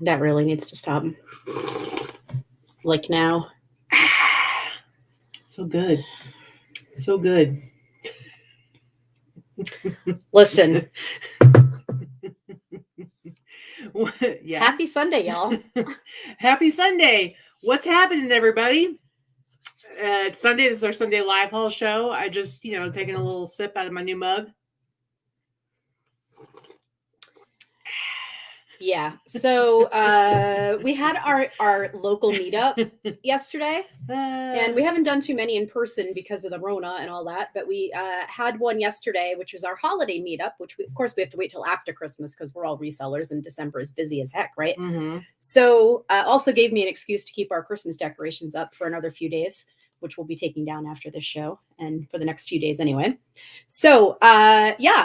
That really needs to stop. Like now. So good. So good. Listen. Yeah. Happy Sunday, y'all. Happy Sunday. What's happening, everybody? It's Sunday. This is our Sunday live haul show. I just, taking a little sip out of my new mug. Yeah. So we had our local meetup yesterday. And we haven't done too many in person because of the Rona and all that. But we had one yesterday, which was our holiday meetup, which of course we have to wait till after Christmas because we're all resellers and December is busy as heck, right? Mm-hmm. So also gave me an excuse to keep our Christmas decorations up for another few days, which we'll be taking down after this show and for the next few days anyway. So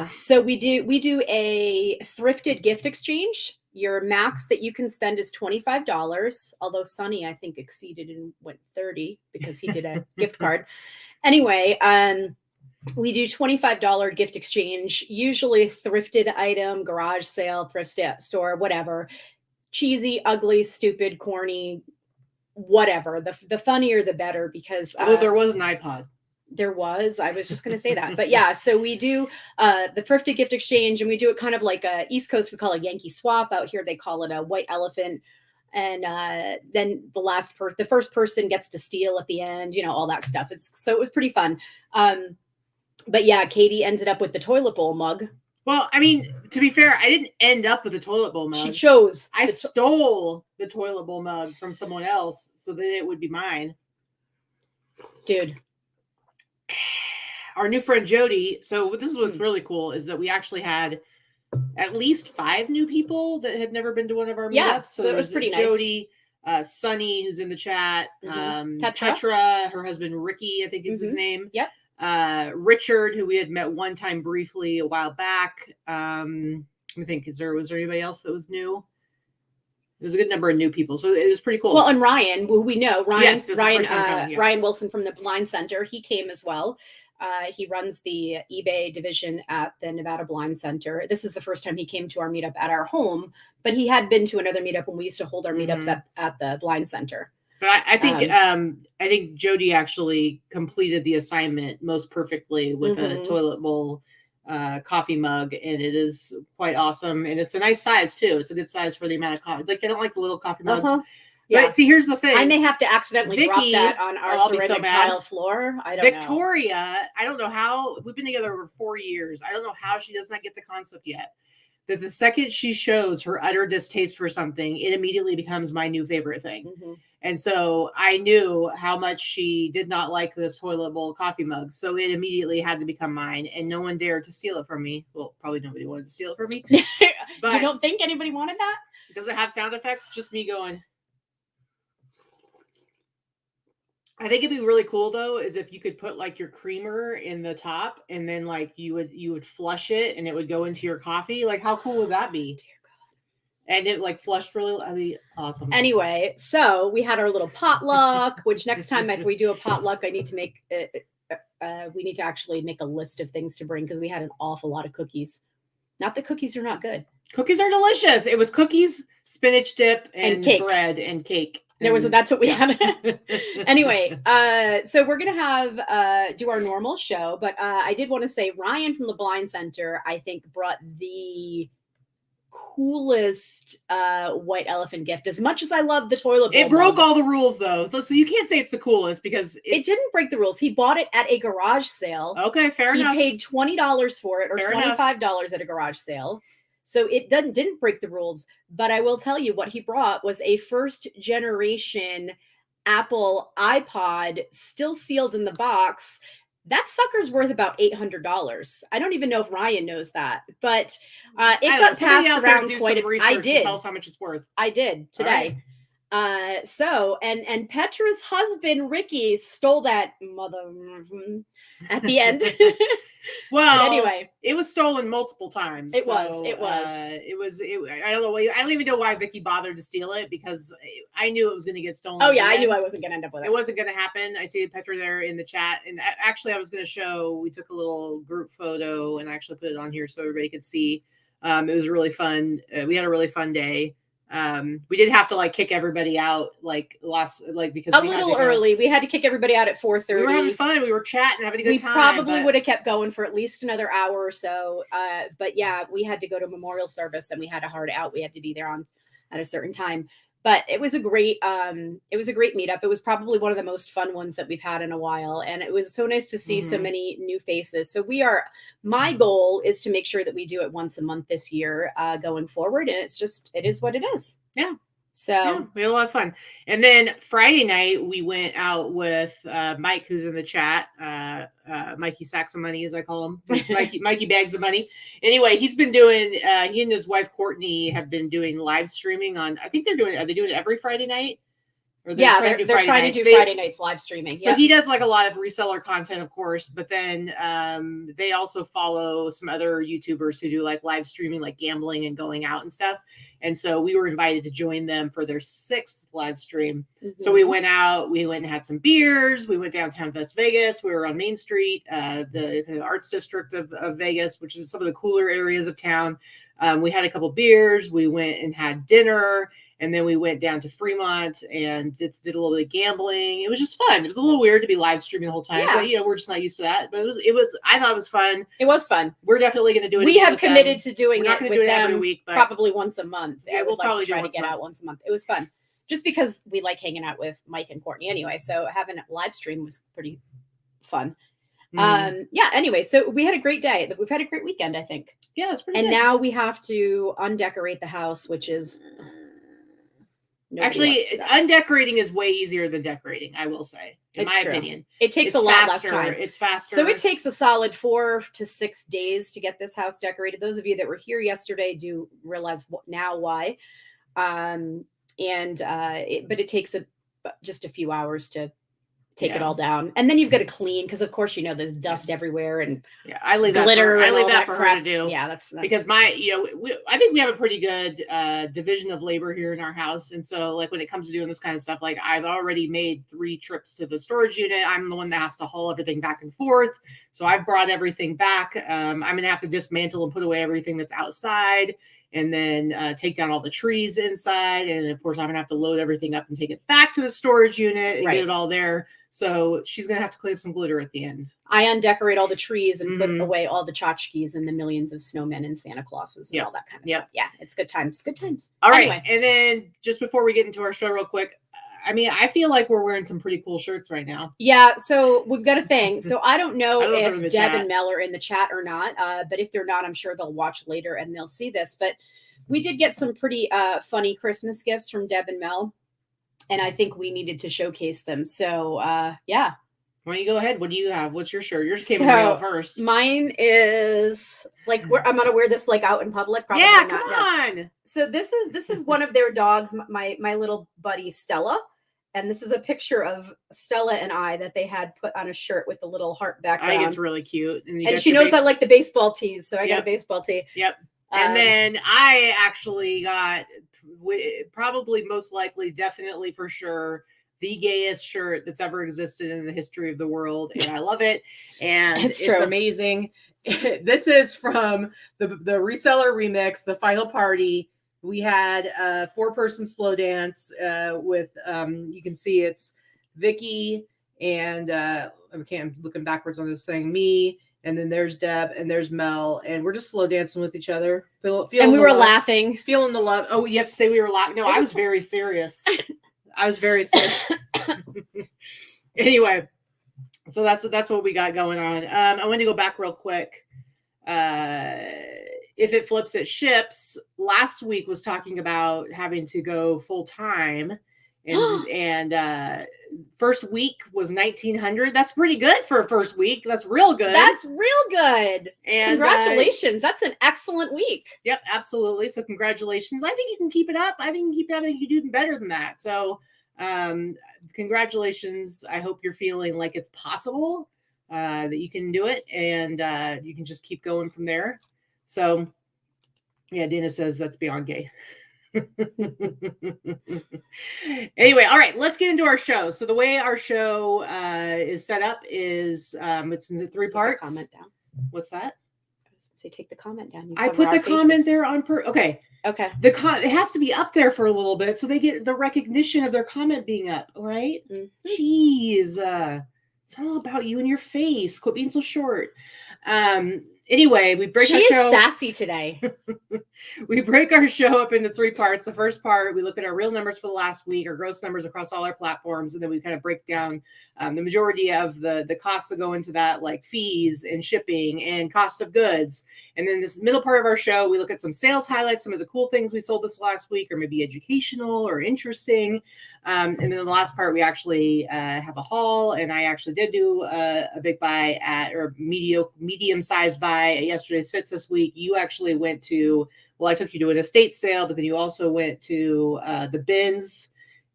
so we do a thrifted gift exchange. Your max that you can spend is $25, although Sonny, I think, exceeded and went 30 because he did a gift card. Anyway, we do $25 gift exchange, usually thrifted item, garage sale, thrift store, whatever. Cheesy, ugly, stupid, corny, whatever. The funnier, the better, because there was an iPod. There was. I was just going to say that. But yeah, so we do the thrifted gift exchange, and we do it kind of like a East Coast. We call it Yankee swap. Out here, they call it a white elephant. And then the first person gets to steal at the end, all that stuff. So it was pretty fun. But yeah, Katy ended up with the toilet bowl mug. Well, I mean, to be fair, I didn't end up with a toilet bowl mug. She chose. I stole the toilet bowl mug from someone else so that it would be mine. Dude. Our new friend Jody. So this is what's really cool is that we actually had at least 5 new people that had never been to one of our meetups. Yeah, so it was pretty nice. Jody, Sunny, who's in the chat, Petra, her husband Ricky, I think is his name. Yep. Richard, who we had met one time briefly a while back. Let me think, was there anybody else that was new? There's a good number of new people, so it was pretty cool. Well, and Ryan, who we know, Ryan Wilson from the Blind Center, he came as well. He runs the eBay division at the Nevada Blind Center. This is the first time he came to our meetup at our home, but he had been to another meetup when we used to hold our meetups at the Blind Center. But I think Jody actually completed the assignment most perfectly with a toilet bowl coffee mug, and it is quite awesome, and it's a nice size too. It's a good size for the amount of coffee. Like, I don't like the little coffee mugs. Yeah. But see, here's the thing. I may have to accidentally Vikki, drop that on our ceramic tile floor. I don't know. Victoria, I don't know how. We've been together over 4 years. I don't know how she does not get the concept yet. That the second she shows her utter distaste for something, it immediately becomes my new favorite thing. And so I knew how much she did not like this toilet bowl coffee mug. So it immediately had to become mine, and no one dared to steal it from me. Well, probably nobody wanted to steal it from me. But you don't think anybody wanted that? Does it have sound effects? Just me going. I think it'd be really cool though, is if you could put like your creamer in the top, and then like you would flush it, and it would go into your coffee. Like, how cool would that be? Dear God. And it like flushed really. I mean, awesome. Anyway, so we had our little potluck. Which next time if we do a potluck, I need to make. We need to actually make a list of things to bring because we had an awful lot of cookies. Not that cookies are not good. Cookies are delicious. It was cookies, spinach dip, and cake. Bread and cake. That's what we had. Anyway, so we're going to have, do our normal show, but I did want to say Ryan from the Blind Center, I think brought the coolest white elephant gift. As much as I love the toilet bowl. It broke all the rules though. So you can't say it's the coolest because it didn't break the rules. He bought it at a garage sale. Okay, fair enough. He paid $20 for it or $25 at a garage sale. So it didn't break the rules, but I will tell you what he brought was a first generation Apple iPod, still sealed in the box. That sucker's worth about $800. I don't even know if Ryan knows that, but it got passed around quite a bit. I did. Tell us how much it's worth. I did today. Right. And Petra's husband Ricky stole that mother at the end. Well, but anyway, it was stolen multiple times. It was. I don't know. I don't even know why Vikki bothered to steal it because I knew it was going to get stolen. Oh yeah, I knew I wasn't going to end up with it. It wasn't going to happen. I see Petra there in the chat, and actually, I was going to show. We took a little group photo and actually put it on here so everybody could see. It was really fun. We had a really fun day. We did have to like kick everybody out because a little early. We had to kick everybody out at 4:30. We were having fun. We were chatting, having a good time. We probably would have kept going for at least another hour or so. But yeah, we had to go to memorial service, and we had a hard out. We had to be there at a certain time. But it was a great meetup. It was probably one of the most fun ones that we've had in a while. And it was so nice to see so many new faces. So my goal is to make sure that we do it once a month this year going forward. And it is what it is. Yeah. So yeah, we had a lot of fun. And then Friday night, we went out with Mike, who's in the chat. Mikey Sacks of Money, as I call him. It's Mikey Bags of Money. Anyway, he's been doing, he and his wife, Courtney, have been doing live streaming on, are they doing it every Friday night? Or they're trying to do Friday nights live streaming. So he does like a lot of reseller content, of course, but then they also follow some other YouTubers who do like live streaming, like gambling and going out and stuff. And so we were invited to join them for their 6th live stream. So we went out, we went and had some beers. We went downtown Las Vegas. We were on Main Street, the arts district of Vegas, which is some of the cooler areas of town. We had a couple beers. We went and had dinner. And then we went down to Fremont and did a little bit of gambling. It was just fun. It was a little weird to be live streaming the whole time. Yeah. But, we're just not used to that. But I thought it was fun. It was fun. We're definitely going to do it. We have committed to doing it with them every week, but probably once a month. Yeah, we'll probably try to get out once a month. It was fun. Just because we like hanging out with Mike and Courtney anyway. So having a live stream was pretty fun. Anyway, so we had a great day. We've had a great weekend, I think. Yeah, it's pretty good. And now we have to undecorate the house, which is... Actually, undecorating is way easier than decorating, I will say, in my opinion. It takes a lot less time. It's faster. So it takes a solid 4 to 6 days to get this house decorated. Those of you that were here yesterday do realize now why. But it takes just a few hours to take it all down, and then you've got to clean because, of course, there's dust everywhere and I leave glitter. I leave that for her to do. Yeah, that's because I think we have a pretty good division of labor here in our house, and so like when it comes to doing this kind of stuff, like I've already made 3 trips to the storage unit. I'm the one that has to haul everything back and forth, so I've brought everything back. I'm gonna have to dismantle and put away everything that's outside. And then take down all the trees inside. And of course, I'm going to have to load everything up and take it back to the storage unit and get it all there. So she's going to have to clean up some glitter at the end. I undecorate all the trees and put away all the tchotchkes and the millions of snowmen and Santa Clauses and all that kind of stuff. Yeah, it's good times. Good times. All right. And then just before we get into our show real quick, I feel like we're wearing some pretty cool shirts right now. Yeah, so we've got a thing. So I don't know if Deb and Mel are in the chat or not, but if they're not, I'm sure they'll watch later and they'll see this. But we did get some pretty funny Christmas gifts from Deb and Mel, and I think we needed to showcase them. So, yeah. Why don't you go ahead? What do you have? What's your shirt? Yours came out first. Mine is like I'm gonna wear this like out in public. Probably not. Come on. So this is one of their dogs, my little buddy Stella. And this is a picture of Stella and I that they had put on a shirt with the little heart background. I think it's really cute. And she knows I like the baseball tees, so I got a baseball tee. Yep. And then I actually got probably most likely, definitely for sure, the gayest shirt that's ever existed in the history of the world. And I love it. And it's amazing. This is from the reseller remix, The Final Party. We had a 4-person slow dance with, you can see it's Vikki and I'm looking backwards on this thing, me, and then there's Deb and there's Mel, and we're just slow dancing with each other. And we were laughing. Feeling the love. Oh, you have to say we were laughing. No, I was very serious. I was very serious. Anyway, so that's what we got going on. I want to go back real quick. If it flips, it ships. Last week was talking about having to go full time, and first week was 1,900. That's pretty good for a first week. That's real good. That's real good. And congratulations. That's an excellent week. Yep, absolutely. So congratulations. I think you can keep it up. I think you can keep it up. I think you can do even better than that. So congratulations. I hope you're feeling like it's possible, that you can do it, and you can just keep going from there. So, yeah, Dana says that's beyond gay. Anyway, all right, let's get into our show. So the way our show is set up is it's in the 3 parts. Comment down. What's that? Say, take the comment down. I put the comment there on okay. Okay. It has to be up there for a little bit so they get the recognition of their comment being up, right? Mm-hmm. Jeez. It's all about you and your face. Quit being so short. Anyway, we break our show. She is sassy today. We break our show up into 3 parts. The first part, we look at our real numbers for the last week, our gross numbers across all our platforms, and then we kind of break down the majority of the costs that go into that, like fees and shipping and cost of goods. And then this middle part of our show, we look at some sales highlights, some of the cool things we sold this last week, or maybe educational or interesting. And then the last part, we actually have a haul, and I actually did do a big buy or medium-sized buy at yesterday's Fits this week. You actually went to, well, I took you to an estate sale, but then you also went to the bins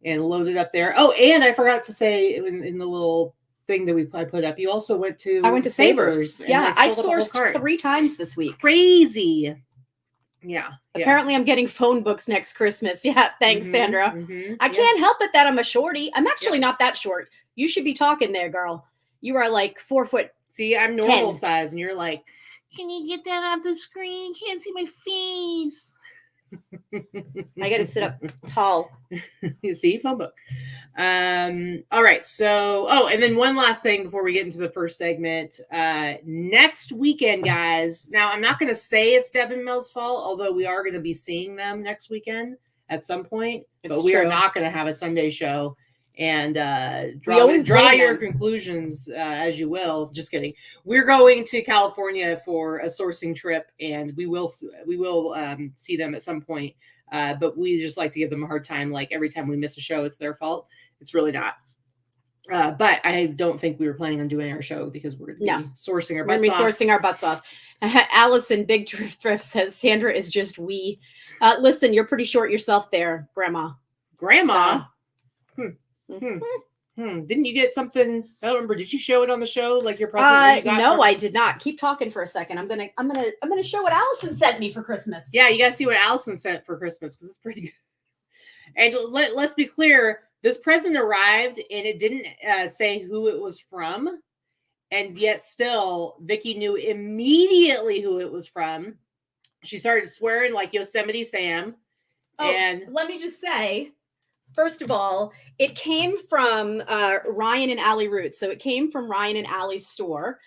and loaded up there. Oh, and I forgot to say in the little thing that I put up, you also went to Savers. Yeah, I sourced 3 times this week. Crazy. Yeah. Apparently I'm getting phone books next Christmas. Yeah. Thanks, Sandra. I can't help it that I'm a shorty. I'm actually not that short. You should be talking there, girl. You are like 4 foot. See, I'm normal size, and you're like, can you get that off the screen? Can't see my face. I got to sit up tall. You see, phone book. All right. So, and then one last thing before we get into the first segment. Next weekend, guys. Now, I'm not going to say it's Deb and Mel's fault, although we are going to be seeing them next weekend at some point. But we are not going to have a Sunday show. And draw your conclusions as you will. Just kidding. We're going to California for a sourcing trip, and we will see them at some point. But we just like to give them a hard time. Like every time we miss a show, it's their fault. It's really not. But I don't think we were planning on doing our show because we're going to be sourcing our butts off. Sourcing our butts off. Allison Big Thrift says Sandra is just wee. Listen, you're pretty short yourself there, Grandma. So, Didn't you get something? I don't remember. Did you show it on the show, like your present? You got no, I did not. Keep talking for a second. I'm gonna show what Allison sent me for Christmas. Yeah, you guys see what Allison sent for Christmas because it's pretty good. And let's be clear. This present arrived and it didn't say who it was from, and yet still Vikki knew immediately who it was from. She started swearing like Yosemite Sam. And let me just say, first of all, it came from Ryan and Allie Roots. So it came from Ryan and Allie's store.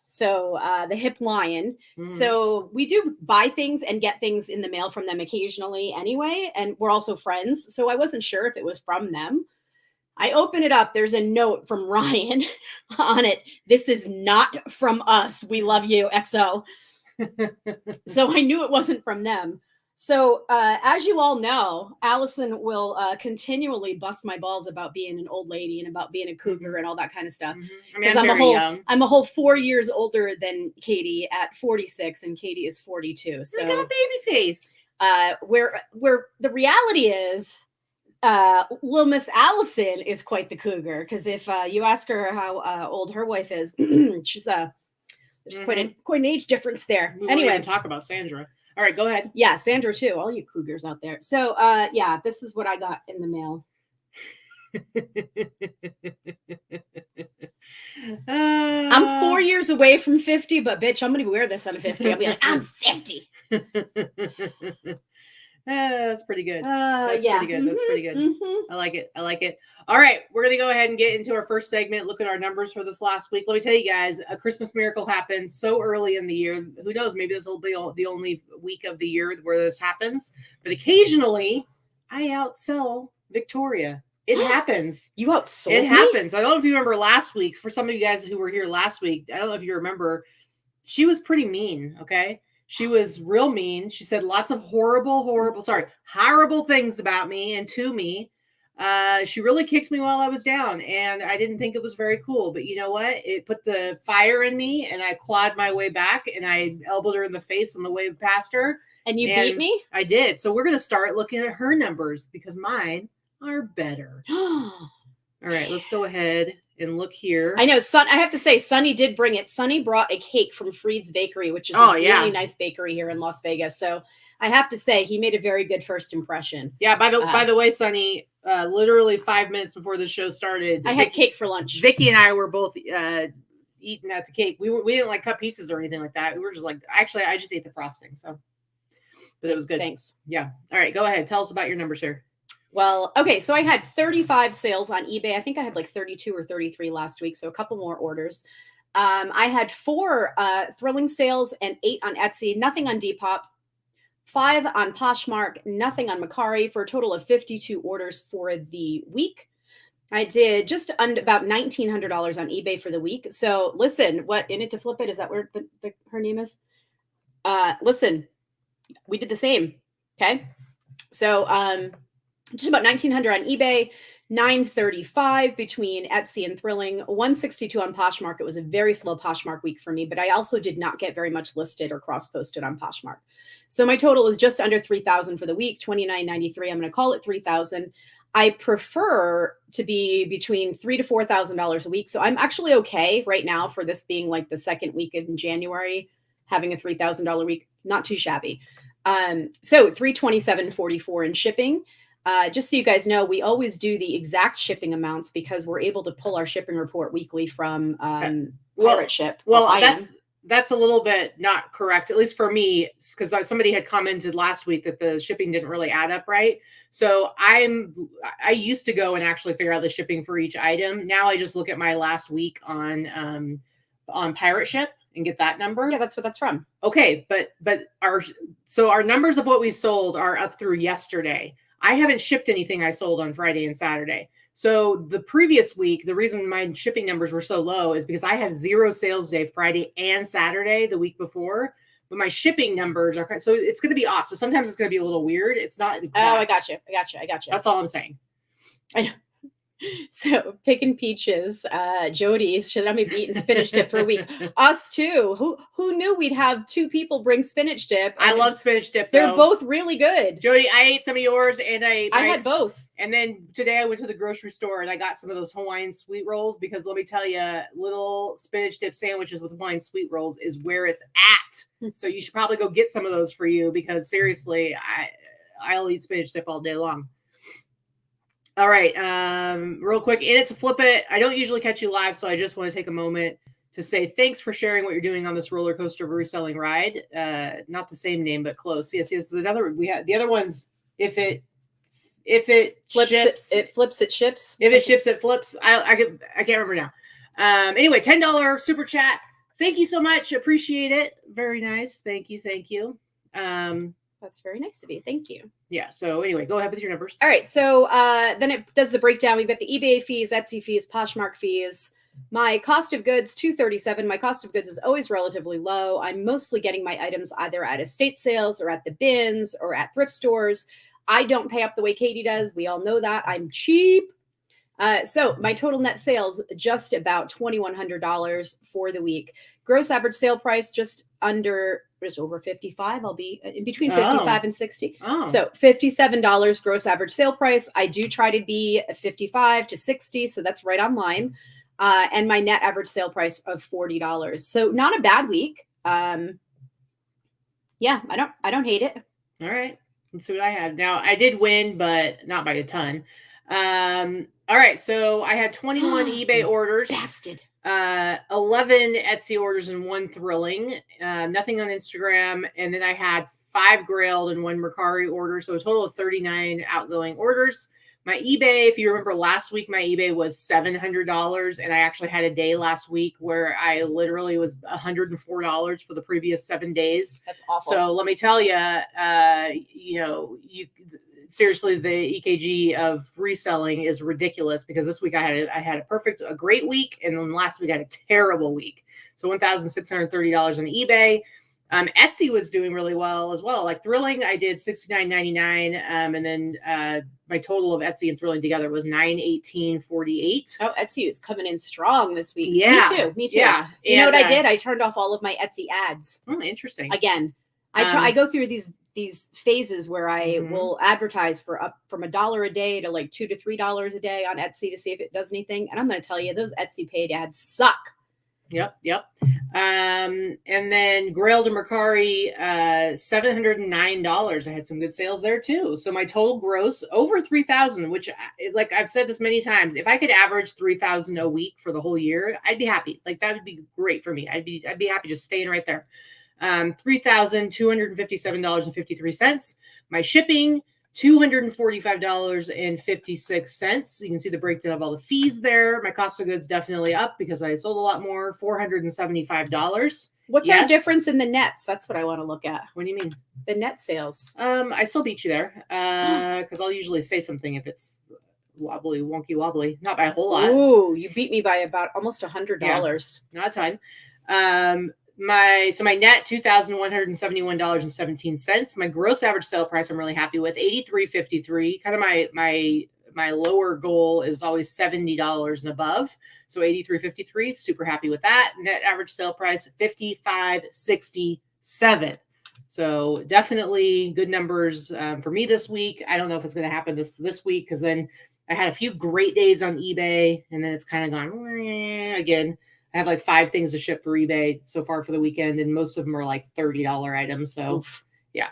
So the Hip Lion. So we do buy things and get things in the mail from them occasionally anyway. And we're also friends. So I wasn't sure if it was from them. I open it up. There's a note from Ryan on it. This is not from us. We love you, XO. So I knew it wasn't from them. So as you all know, Allison will continually bust my balls about being an old lady and about being a cougar and all that kind of stuff. I mean, I'm a whole 4 years older than Katy at 46, and Katy is 42. So you got a baby face. Where the reality is, little Miss Allison is quite the cougar. Because if you ask her how old her wife is, she's there's quite an age difference there. Anyway, we talk about Sandra. All right, go ahead. Yeah, Sandra too. All you cougars out there. So, this is what I got in the mail. I'm 4 years away from 50, but bitch, I'm gonna wear this on 50. I'll be like, I'm 50. That's pretty good. That's pretty good. That's pretty good. I like it. All right, we're going to go ahead and get into our first segment. Look at our numbers for this last week. Let me tell you guys, a Christmas miracle happened so early in the year. Who knows? Maybe this will be the only week of the year where this happens. But occasionally, I outsell Victoria. It happens. You outsold It happens. I don't know if you remember last week. For some of you guys who were here last week, I don't know if you remember. She was pretty mean, okay? She was real mean. She said lots of horrible things about me and to me. She really kicked me while I was down, and I didn't think it was very cool. But you know what? It put the fire in me, and I clawed my way back, and I elbowed her in the face on the way past her. And you beat me? I did. So we're going to start looking at her numbers because mine are better. All right, let's go ahead and look here. I know. I have to say, Sonny did bring it. Sonny brought a cake from Freed's Bakery, which is a really nice bakery here in Las Vegas. So I have to say, he made a very good first impression. Yeah. By the way, Sonny, literally 5 minutes before the show started, I had cake for lunch. Vikki and I were both, eating at the cake. We didn't like cut pieces or anything like that. We were just like, actually, I just ate the frosting. So, but it was good. Thanks. Yeah. All right, go ahead. Tell us about your numbers here. Well, okay, so I had 35 sales on eBay. I think I had like 32 or 33 last week, so a couple more orders. I had 4 thrilling sales and 8 on Etsy, nothing on Depop, 5 on Poshmark, nothing on Mercari, for a total of 52 orders for the week. I did just about $1,900 on eBay for the week. So listen, what in it to flip it? Is that where her name is? Listen, we did the same. Okay. So just about 1,900 on eBay, 935 between Etsy and Thrilling, 162 on Poshmark. It was a very slow Poshmark week for me, but I also did not get very much listed or cross-posted on Poshmark. So my total is just under 3,000 for the week, 2,993. I'm going to call it 3,000. I prefer to be between $3,000 to $4,000 a week. So I'm actually okay right now for this being like the second week in January, having a $3,000 week, not too shabby. So $327.44 in shipping. Just so you guys know, we always do the exact shipping amounts because we're able to pull our shipping report weekly from Pirate Ship. Well, that's a little bit not correct, at least for me, because somebody had commented last week that the shipping didn't really add up right. So I used to go and actually figure out the shipping for each item. Now I just look at my last week on Pirate Ship and get that number. Yeah, that's what that's from. Okay, but our numbers of what we sold are up through yesterday. I haven't shipped anything I sold on Friday and Saturday. So the previous week, the reason my shipping numbers were so low is because I had 0 sales day Friday and Saturday the week before, but my shipping numbers are, so it's going to be off. So sometimes it's going to be a little weird. It's not exact. Oh, I got you. That's all I'm saying. I know. So picking peaches, Jody should let me be eating spinach dip for a week. Us too. Who knew we'd have 2 people bring spinach dip? I love spinach dip. They're both really good. Jody, I ate some of yours and I had both. And then today I went to the grocery store and I got some of those Hawaiian sweet rolls because let me tell you, little spinach dip sandwiches with Hawaiian sweet rolls is where it's at. So you should probably go get some of those for you because seriously, I'll eat spinach dip all day long. All right, real quick, in it to flip it. I don't usually catch you live, so I just want to take a moment to say thanks for sharing what you're doing on this roller coaster reselling ride. Not the same name, but close. Yes, another. We had the other ones. If it flips, ships, it flips, it ships. If it ships, it flips. I can't remember now. Anyway, $10 super chat. Thank you so much. Appreciate it. Very nice. Thank you. That's very nice of you. Thank you. Yeah. So anyway, go ahead with your numbers. All right. So then it does the breakdown. We've got the eBay fees, Etsy fees, Poshmark fees. My cost of goods, $237. My cost of goods is always relatively low. I'm mostly getting my items either at estate sales or at the bins or at thrift stores. I don't pay up the way Katy does. We all know that. I'm cheap. So my total net sales, just about $2,100 for the week. Gross average sale price, just over 55. I'll be in between 55 and 60. Oh. So $57 gross average sale price. I do try to be 55 to 60. So that's right on line. And my net average sale price of $40. So not a bad week. Yeah, I don't hate it. All right. Let's see what I had. Now I did win, but not by a ton. All right. So I had 21 eBay orders. Bastard. 11 Etsy orders and 1 thrilling, nothing on Instagram. And then I had 5 Grailed and 1 Mercari order. So a total of 39 outgoing orders. My eBay, if you remember last week, my eBay was $700. And I actually had a day last week where I literally was $104 for the previous 7 days. That's awful. So let me tell you, seriously, the EKG of reselling is ridiculous because this week I had a great week, and then last week I had a terrible week. So $1,630 on eBay. Etsy was doing really well as well. Like Thrilling, I did $69.99, and then my total of Etsy and Thrilling together was $918.48. Oh, Etsy is coming in strong this week. Yeah, me too. Yeah, you know what I did? I turned off all of my Etsy ads. Oh, interesting. Again, I go through these phases where I will advertise from $1 a day to like $2 to $3 a day on Etsy to see if it does anything. And I'm going to tell you, those Etsy paid ads suck. Yep. And then Grailed and Mercari, $709. I had some good sales there too. So my total gross over 3,000, which, like I've said this many times, if I could average 3,000 a week for the whole year, I'd be happy. Like that would be great for me. I'd be happy just staying right there. $3,257.53. My shipping, $245.56. You can see the breakdown of all the fees there. My cost of goods definitely up because I sold a lot more, $475. What's our difference in the nets? That's what I want to look at. What do you mean? The net sales. I still beat you there because I'll usually say something if it's wobbly, wonky, wobbly. Not by a whole lot. Ooh, you beat me by about almost $100. Yeah, not a ton. My net $2,171.17. My gross average sale price I'm really happy with, $83.53. Kind of my lower goal is always $70 and above. So $83.53, super happy with that. Net average sale price $55.67. So definitely good numbers for me this week. I don't know if it's going to happen this week because then I had a few great days on eBay and then it's kind of gone again. I have like 5 things to ship for eBay so far for the weekend, and most of them are like $30 items. So, oof. Yeah.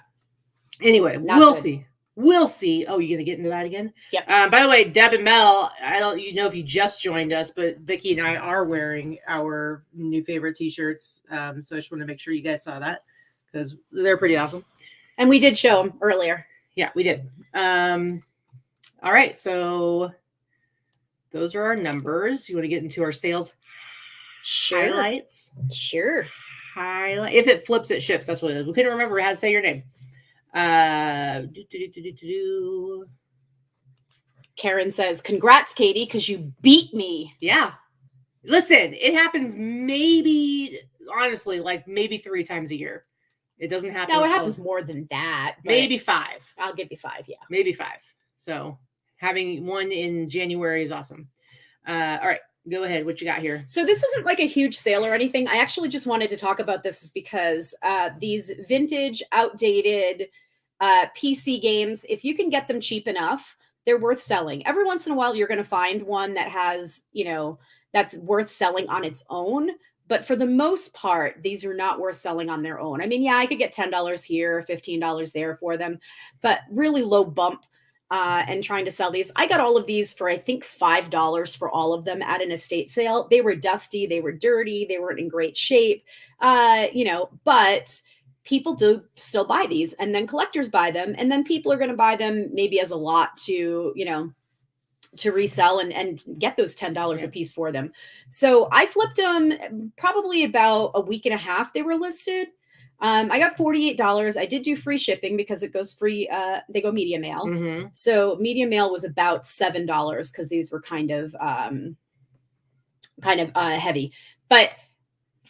Anyway, we'll see. We'll see. Oh, you're gonna get into that again? Yeah. By the way, Deb and Mel, I don't if you just joined us, but Vikki and I are wearing our new favorite T-shirts. So I just want to make sure you guys saw that because they're pretty awesome. And we did show them earlier. Yeah, we did. All right, so those are our numbers. You want to get into our sales? Sure. Highlights. Sure. Highlight. If it flips, it ships. That's what it is. We couldn't remember how to say your name. Karen says, "Congrats, Katy, because you beat me." Yeah. Listen, it happens maybe, honestly, like maybe 3 times a year. It doesn't happen. No, it happens more than that. Maybe 5. I'll give you 5. Yeah. Maybe 5. So having one in January is awesome. All right. Go ahead. What you got here? So this isn't like a huge sale or anything. I actually just wanted to talk about this because these vintage, outdated PC games, if you can get them cheap enough, they're worth selling. Every once in a while, you're going to find one that has, that's worth selling on its own. But for the most part, these are not worth selling on their own. I mean, yeah, I could get $10 here, $15 there for them, but really low bump. And trying to sell these. I got all of these for, I think, $5 for all of them at an estate sale. They were dusty. They were dirty. They weren't in great shape, but people do still buy these, and then collectors buy them. And then people are going to buy them maybe as a lot to, to resell and get those $10 a piece for them. So I flipped them probably about a week and a half. They were listed. I got $48. I did do free shipping because it goes free. They go media mail. Mm-hmm. So media mail was about $7 because these were kind of heavy, but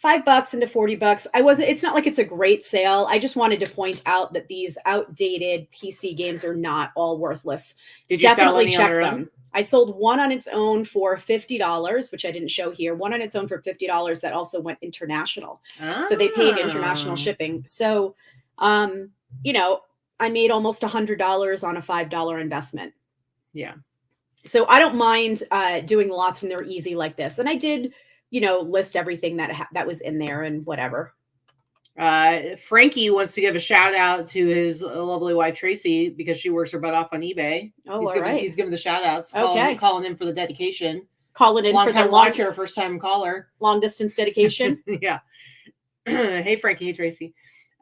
$5 into $40. It's not like it's a great sale. I just wanted to point out that these outdated PC games are not all worthless. Did you definitely sell any check on them? I sold one on its own for $50, which I didn't show here. One on its own for $50 that also went international. So they paid international shipping. So, I made almost $100 on a $5 investment. Yeah. So I don't mind doing lots when they're easy like this. And I did, list everything that was in there and whatever. Frankie wants to give a shout out to his lovely wife Tracy because she works her butt off on eBay. Oh, he's giving the shout outs. Okay. Calling in for the dedication. Calling in for the watcher, first time caller. Long distance dedication. Yeah. Hey Frankie, hey Tracy.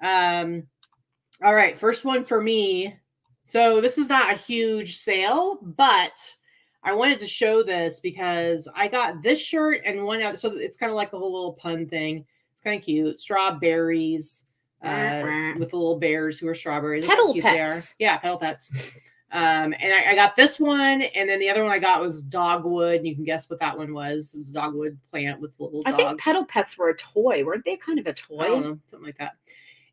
All right, first one for me. So this is not a huge sale, but I wanted to show this because I got this shirt and one out. So it's kind of like a whole little pun thing. It's kind of cute. Strawberries with the little bears who are strawberries. Petal pets. Yeah, petal pets. And I got this one, and then the other one I got was dogwood. And you can guess what that one was. It was a dogwood plant with little dogs. I think petal pets were a toy. Weren't they kind of a toy? I don't know, something like that.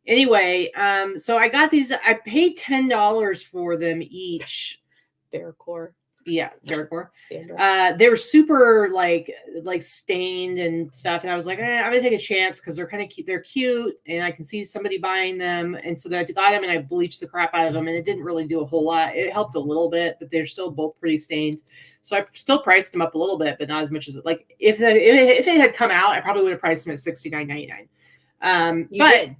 Anyway, so I got these. I paid $10 for them each. Bear core. Yeah, Darkcore. Sandra. They were super like stained and stuff, and I was like, I'm gonna take a chance because they're kind of cute. They're cute, and I can see somebody buying them, and so I got them and I bleached the crap out of them, and it didn't really do a whole lot. It helped a little bit, but they're still both pretty stained. So I still priced them up a little bit, but not as much as like if it had come out, I probably would have priced them at $69.99. You did.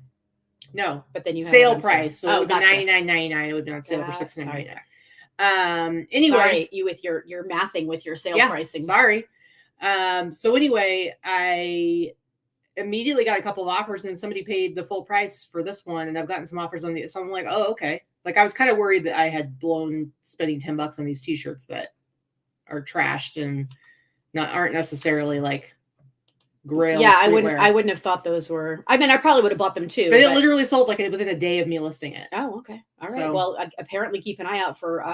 No, but then you sale price, so it would be gotcha. $99.99. It would be on sale for $69.99. Anyway, sorry, you with your mathing with your sale pricing. Sorry. So anyway, I immediately got a couple of offers, and somebody paid the full price for this one, and I've gotten some offers on the. So I'm like, oh, okay. Like I was kind of worried that I had blown spending $10 on these t-shirts that are trashed and aren't necessarily like grail. Yeah, I wouldn't have thought those were. I mean, I probably would have bought them too. But it literally sold like within a day of me listing it. Oh, okay. All right. So, well, apparently keep an eye out for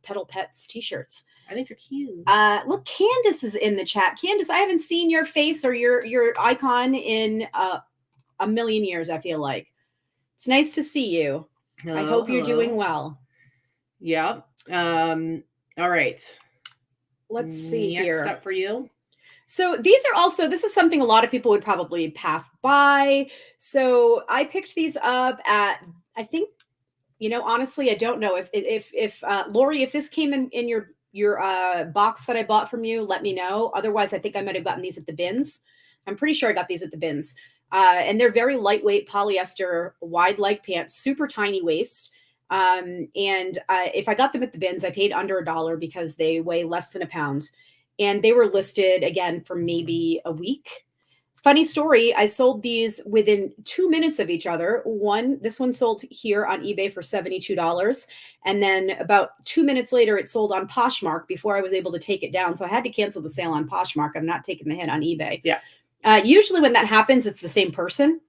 Petal Pets t-shirts. I think they're cute. Look, Candace is in the chat. Candace, I haven't seen your face or your icon in a million years, I feel like. It's nice to see you. Hello, I hope you're doing well. Yeah. All right. Let's see Next here. up for you. So these are also, this is something a lot of people would probably pass by. So I picked these up at, I think, honestly, I don't know if Lori, if this came in your box that I bought from you, let me know. Otherwise, I think I might've gotten these at the bins. I'm pretty sure I got these at the bins. And they're very lightweight polyester, wide leg pants, super tiny waist. If I got them at the bins, I paid under $1 because they weigh less than a pound. And they were listed again for maybe a week. Funny story, I sold these within 2 minutes of each other. This one sold here on eBay for $72. And then about 2 minutes later, it sold on Poshmark before I was able to take it down. So I had to cancel the sale on Poshmark. I'm not taking the hit on eBay. Yeah. Usually when that happens, it's the same person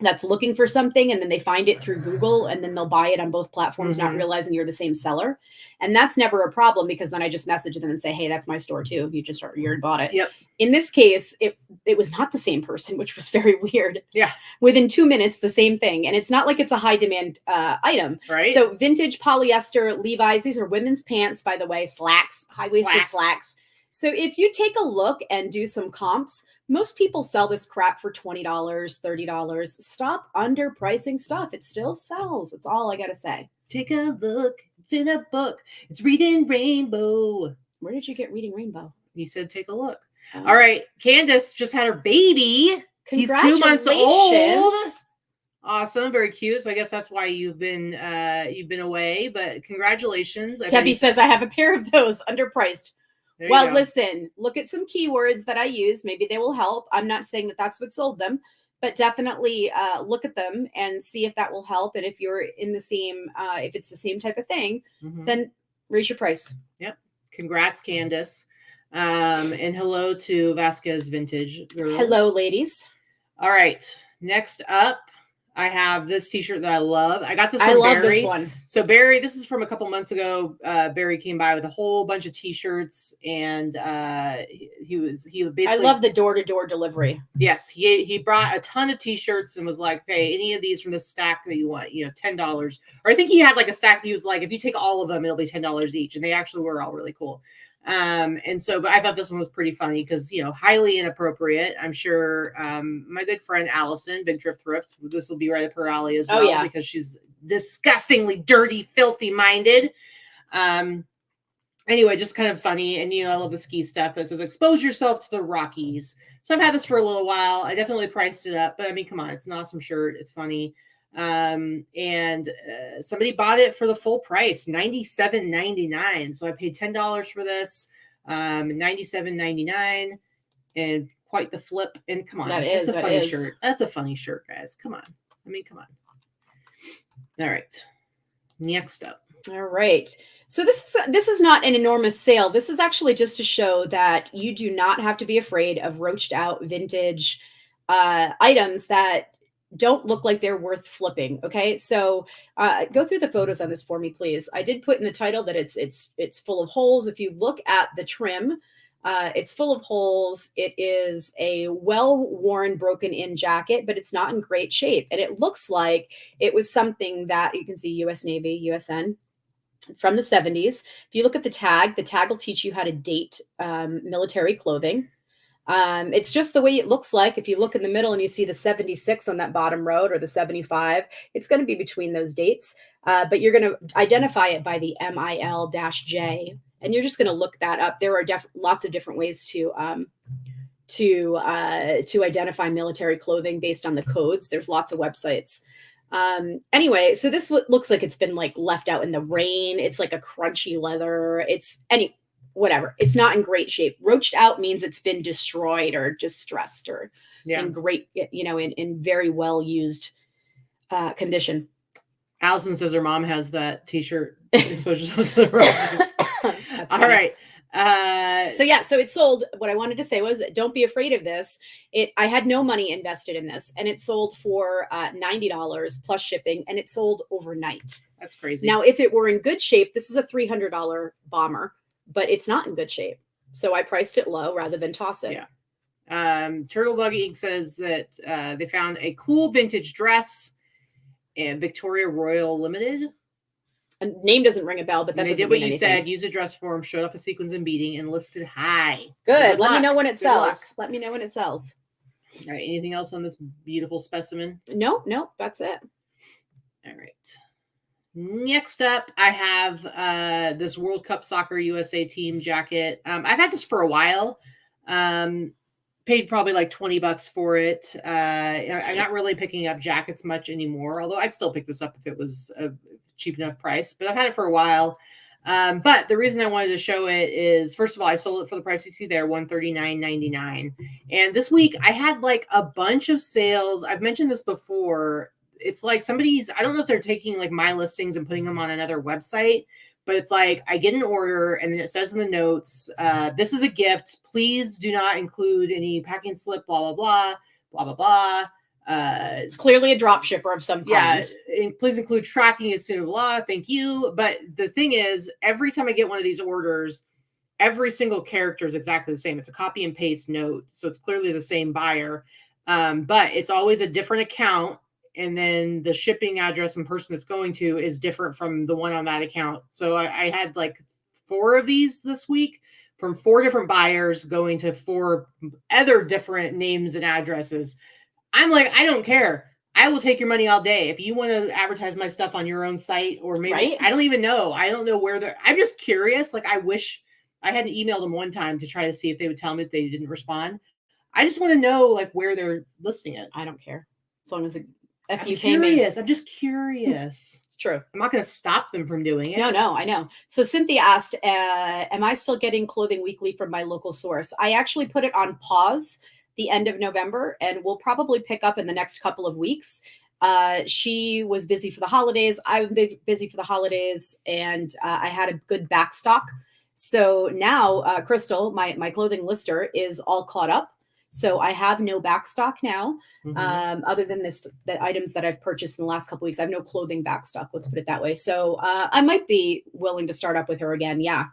that's looking for something, and then they find it through Google, and then they'll buy it on both platforms, not realizing you're the same seller. And that's never a problem because then I just message them and say, hey, that's my store too. You already bought it. Yep. In this case, it was not the same person, which was very weird. Yeah. Within 2 minutes, the same thing. And it's not like it's a high demand item. Right. So vintage polyester Levi's, these are women's pants, by the way, slacks, high-waisted slacks. So if you take a look and do some comps, most people sell this crap for $20, $30. Stop underpricing stuff. It still sells. That's all I got to say. Take a look. It's in a book. It's Reading Rainbow. Where did you get Reading Rainbow? You said take a look. All right. Candace just had her baby. He's 2 months old. Awesome. Very cute. So I guess that's why you've been away, but congratulations. Debbie says I have a pair of those underpriced. Well, listen, look at some keywords that I use. Maybe they will help. I'm not saying that that's what sold them, but definitely look at them and see if that will help. And if you're in the same, if it's the same type of thing, then raise your price. Yep. Congrats, Candace. And hello to Vasquez Vintage Girls. Hello, ladies. All right. Next up, I have this t-shirt that I love. I got this from Barry. I love Barry. this one. So Barry, this is from a couple months ago. Barry came by with a whole bunch of t-shirts, and he basically. I love the door-to-door delivery. Yes, he brought a ton of t-shirts and was like, "Okay, any of these from this stack that you want, $10." Or I think he had like a stack that he was like, "If you take all of them, it'll be $10 each," and they actually were all really cool. But I thought this one was pretty funny because, highly inappropriate. I'm sure, my good friend, Allison, Big Thrift, this will be right up her alley as well, because she's disgustingly dirty, filthy minded. Anyway, just kind of funny. And, I love the ski stuff. It says, expose yourself to the Rockies. So I've had this for a little while. I definitely priced it up, but I mean, come on, it's an awesome shirt. It's funny. Somebody bought it for the full price, $97.99. So I paid $10 for this, $97.99, and quite the flip. And come on, that's a funny shirt. That's a funny shirt, guys. Come on. I mean, come on. All right. Next up. All right. So this is not an enormous sale. This is actually just to show that you do not have to be afraid of roached out vintage items that don't look like they're worth flipping. Okay. So go through the photos on this for me, please. I did put in the title that it's full of holes. If you look at the trim, it's full of holes. It is a well-worn, broken-in jacket, but it's not in great shape. And it looks like it was something that you can see US Navy, USN. from the 70s. If you look at the tag will teach you how to date military clothing. It's just the way it looks like. If you look in the middle and you see the 76 on that bottom row or the 75, it's going to be between those dates. But you're going to identify it by the MIL-J, and you're just going to look that up. There are lots of different ways to identify military clothing based on the codes. There's lots of websites. Anyway, so this looks like it's been like left out in the rain. It's like a crunchy leather. Whatever. It's not in great shape. Roached out means it's been destroyed or distressed or in great, in very well used condition. Allison says her mom has that T-shirt. Exposure to the road. All right. So it sold. What I wanted to say was, don't be afraid of this. I had no money invested in this, and it sold for $90 plus shipping, and it sold overnight. That's crazy. Now, if it were in good shape, this is a $300 bomber, but it's not in good shape. So I priced it low rather than toss it. Yeah. Turtle Buggy says that they found a cool vintage dress in Victoria Royal Limited. A name doesn't ring a bell, but that doesn't did what mean you anything. said. Use a dress form, showed off the sequins and beading, and listed high. Good. Let me know when it sells. Let me know when it sells. All right. Anything else on this beautiful specimen? No, that's it. All right. Next up, I have this World Cup Soccer USA team jacket. I've had this for a while. Paid probably like $20 for it. I'm not really picking up jackets much anymore, although I'd still pick this up if it was a cheap enough price. But I've had it for a while. But the reason I wanted to show it is, first of all, I sold it for the price you see there, $139.99. And this week I had like a bunch of sales. I've mentioned this before. It's like I don't know if they're taking like my listings and putting them on another website, but it's like I get an order and then it says in the notes, this is a gift. Please do not include any packing slip, blah, blah, blah, blah, blah, blah. It's clearly a drop shipper of some kind. Yeah, please include tracking as soon as blah. Thank you. But the thing is, every time I get one of these orders, every single character is exactly the same. It's a copy and paste note, so it's clearly the same buyer, but it's always a different account, and then the shipping address and person it's going to is different from the one on that account. So I had like 4 of these this week from 4 different buyers going to 4 other different names and addresses. I'm like, I don't care. I will take your money all day. If you want to advertise my stuff on your own site, or maybe, right? I don't even know. I don't know where they're, I'm just curious. Like, I wish I hadn't emailed them one time to try to see if they would tell me if they didn't respond. I just want to know like where they're listing it. I don't care. As long as I'm curious. I'm just curious. It's true. I'm not going to stop them from doing it. No, I know. So Cynthia asked, am I still getting clothing weekly from my local source? I actually put it on pause the end of November, and we'll probably pick up in the next couple of weeks. She was busy for the holidays. I was busy for the holidays, and I had a good back stock. So now Crystal, my clothing lister, is all caught up. So I have no back stock now, other than the items that I've purchased in the last couple of weeks. I have no clothing back stock. Let's put it that way. So I might be willing to start up with her again. Yeah.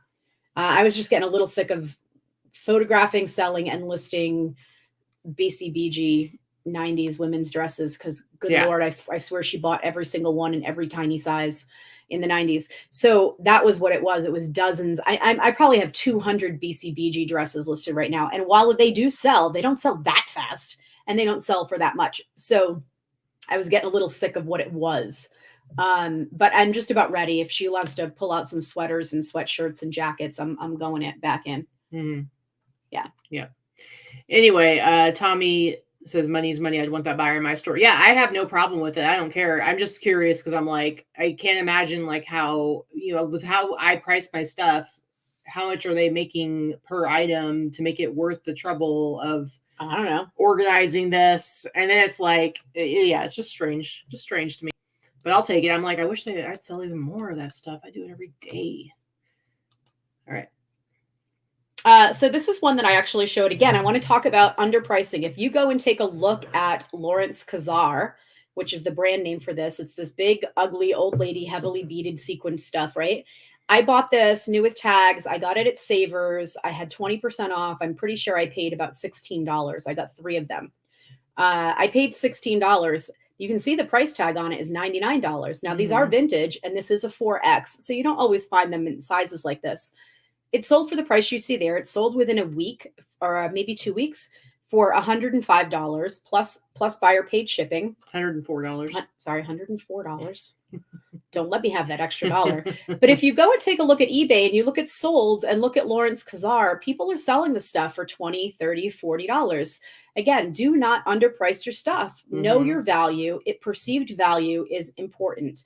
I was just getting a little sick of photographing, selling, and listing BCBG 90s women's dresses, because good Lord, I swear she bought every single one in every tiny size in the 90s. So that was what it was. It was dozens. I probably have 200 BCBG dresses listed right now. And while they do sell, they don't sell that fast, and they don't sell for that much. So I was getting a little sick of what it was. But I'm just about ready. If she wants to pull out some sweaters and sweatshirts and jackets, I'm going it back in. Mm-hmm. Yeah. Anyway, Tommy says money is money. I'd want that buyer in my store. Yeah, I have no problem with it. I don't care. I'm just curious because I'm like, I can't imagine like how, with how I price my stuff, how much are they making per item to make it worth the trouble of, I don't know, organizing this. And then it's like, yeah, it's just strange to me, but I'll take it. I'm like, I wish I'd sell even more of that stuff. I do it every day. All right. So this is one that I actually showed. Again, I want to talk about underpricing. If you go and take a look at Lawrence Kazar, which is the brand name for this, it's this big, ugly old lady, heavily beaded sequin stuff, right? I bought this new with tags. I got it at Savers. I had 20% off. I'm pretty sure I paid about $16. I got 3 of them. I paid $16. You can see the price tag on it is $99. Now, these are vintage, and this is a 4X, so you don't always find them in sizes like this. It sold for the price you see there. It sold within a week or maybe 2 weeks for $105 plus buyer paid shipping. $104. Sorry, $104. Don't let me have that extra dollar. But if you go and take a look at eBay and you look at sold and look at Lawrence Kazar, people are selling the stuff for $20, $30, $40. Again, do not underprice your stuff. Know your value. Perceived value is important.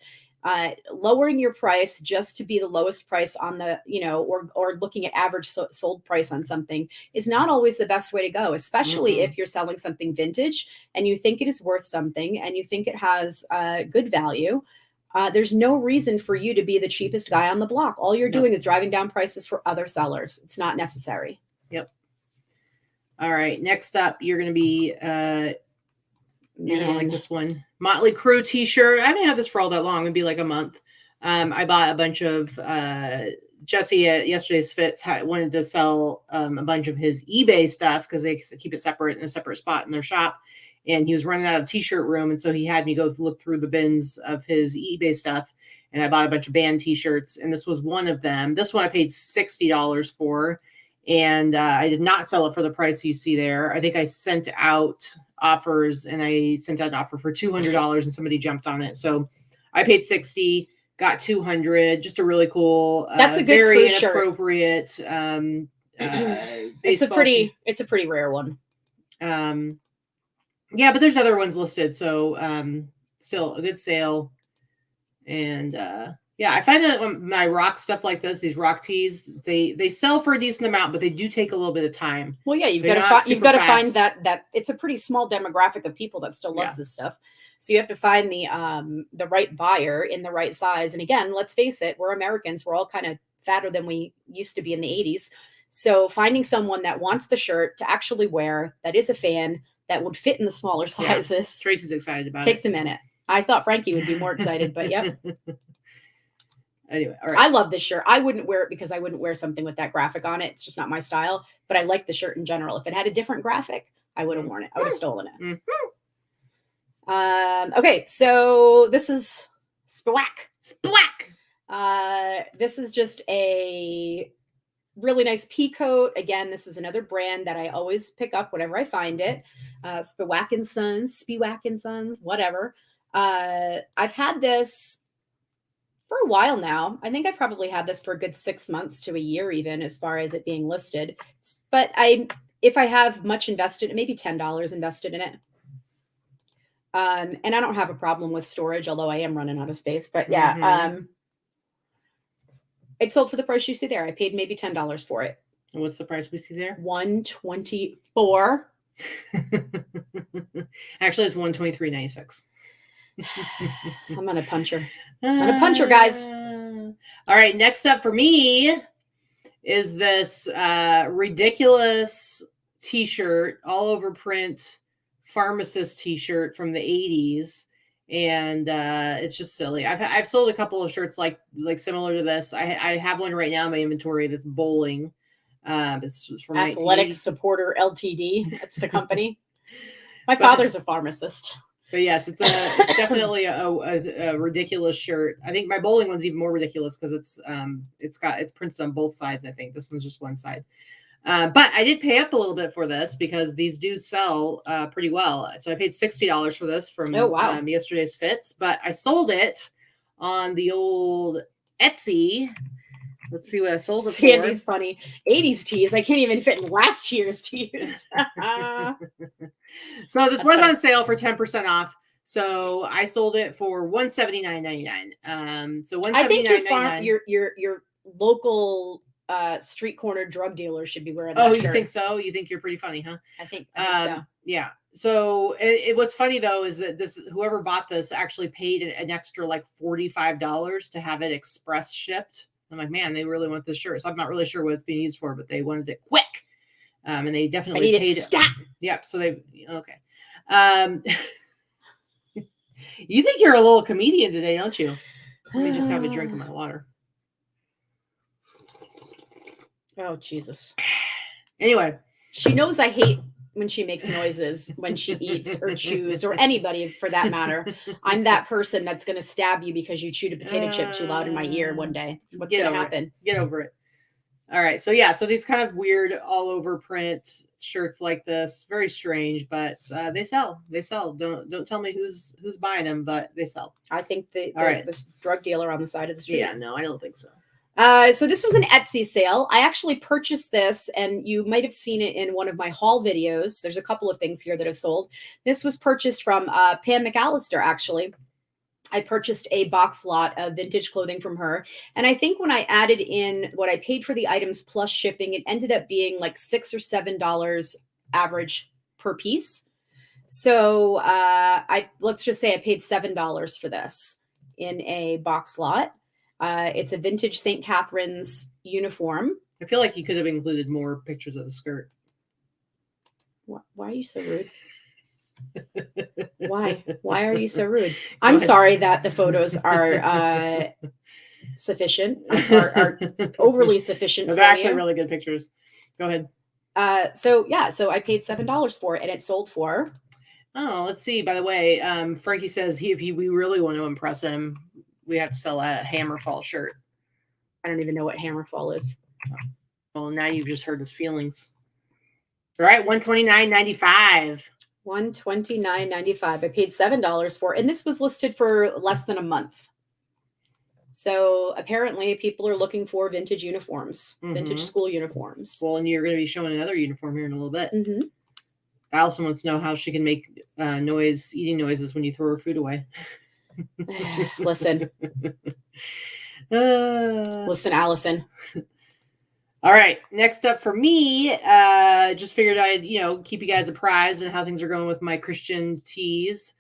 Lowering your price just to be the lowest price on the, or looking at average sold price on something is not always the best way to go, especially if you're selling something vintage and you think it is worth something and you think it has good value. There's no reason for you to be the cheapest guy on the block. All you're doing is driving down prices for other sellers. It's not necessary. Yep. All right. Next up, you're going to be, you're going to like this one. Motley Crue T-shirt. I haven't had this for all that long. It'd be like a month. I bought a bunch of, Jesse at Yesterday's Fits wanted to sell a bunch of his eBay stuff because they keep it separate in a separate spot in their shop. And he was running out of T-shirt room. And so he had me go look through the bins of his eBay stuff. And I bought a bunch of band T-shirts. And this was one of them. This one I paid $60 for. And I did not sell it for the price you see there. I think I sent out offers. And I sent out an offer for $200. And somebody jumped on it. So I paid $60, got $200. Just a really cool, that's a good very cruise inappropriate shirt. It's a pretty rare one. Yeah, but there's other ones listed, so still a good sale. And yeah, I find that my rock stuff like this, these rock tees, they sell for a decent amount, but they do take a little bit of time. Well, yeah, you've got to find that it's a pretty small demographic of people that still loves this stuff. So you have to find the right buyer in the right size. And again, let's face it, we're Americans. We're all kind of fatter than we used to be in the 80s. So finding someone that wants the shirt to actually wear, that is a fan, that would fit in the smaller sizes. Yeah. Tracy's excited about Takes a minute. I thought Frankie would be more excited, but yep. Anyway, all right. I love this shirt. I wouldn't wear it because I wouldn't wear something with that graphic on it. It's just not my style, but I like the shirt in general. If it had a different graphic, I would have worn it. I would have stolen it. Okay, so this is Spwack. This is just a really nice Peacoat. Again, this is another brand that I always pick up whenever I find it. Spwack and Sons, whatever. I've had this for a while now. I think I probably had this for a good 6 months to a year, even as far as it being listed. But if I have much invested, maybe $10 invested in it. And I don't have a problem with storage, although I am running out of space. But yeah, it sold for the price you see there. I paid maybe $10 for it. And what's the price we see there? $124. Actually, it's $123.96. I'm gonna punch her. I'm gonna punch her, guys. All right, next up for me is this ridiculous T-shirt, all over print Pharmacist T-shirt from the 80s. And it's just silly. I've sold a couple of shirts like similar to this. I have one right now in my inventory that's bowling. It's from Athletic Supporter Ltd. That's the company. My father's a pharmacist. But yes, it's definitely a ridiculous shirt. I think my bowling one's even more ridiculous because it's printed on both sides. I think this one's just one side. But I did pay up a little bit for this because these do sell pretty well. So I paid $60 for this from Yesterday's Fits, but I sold it on the old Etsy. Let's see what I sold it for. Sandy's funny. 80s tees. I can't even fit in last year's tees. So this was on sale for 10% off. So I sold it for $179.99. So $179.99. I think your local street corner drug dealer should be wearing that shirt. You think so? You think you're pretty funny, huh? I think so. Yeah. So what's funny though is that whoever bought this actually paid an extra like $45 to have it express shipped. I'm like, man, they really want this shirt. So I'm not really sure what it's being used for, but they wanted it quick. And they definitely paid it. Yep. So okay. You think you're a little comedian today, don't you? Let me just have a drink of my water. Oh, Jesus. Anyway. She knows I hate when she makes noises, when she eats or chews, or anybody for that matter. I'm that person that's going to stab you because you chewed a potato chip too loud in my ear one day. It's what's going to happen. Get over it. All right. So yeah, so these kind of weird all over print shirts like this, very strange, but they sell. They sell. Don't tell me who's buying them, but they sell. I think this drug dealer on the side of the street. Yeah, no, I don't think so. So this was an Etsy sale. I actually purchased this, and you might have seen it in one of my haul videos. There's a couple of things here that have sold. This was purchased from Pam McAllister, actually. I purchased a box lot of vintage clothing from her. And I think when I added in what I paid for the items plus shipping, it ended up being like $6 or $7 average per piece. So let's just say I paid $7 for this in a box lot. It's a vintage St. Catherine's uniform. I feel like you could have included more pictures of the skirt. Why are you so rude? Why are you so rude? I'm sorry that the photos are sufficient, are overly sufficient. They're actually really good pictures. Go ahead. So I paid $7 for it, and it sold for. Oh, let's see. By the way, Frankie says if we really want to impress him, we have to sell a Hammerfall shirt. I don't even know what Hammerfall is. Well, now you've just hurt his feelings. All right, $129.95. $129.95. I paid $7 for it, and this was listed for less than a month. So apparently people are looking for vintage uniforms, vintage school uniforms. Well, and you're going to be showing another uniform here in a little bit. Allison wants to know how she can make eating noises when you throw her food away. Listen, Allison. All right. Next up for me, just figured I'd, keep you guys apprised of how things are going with my Christian tees.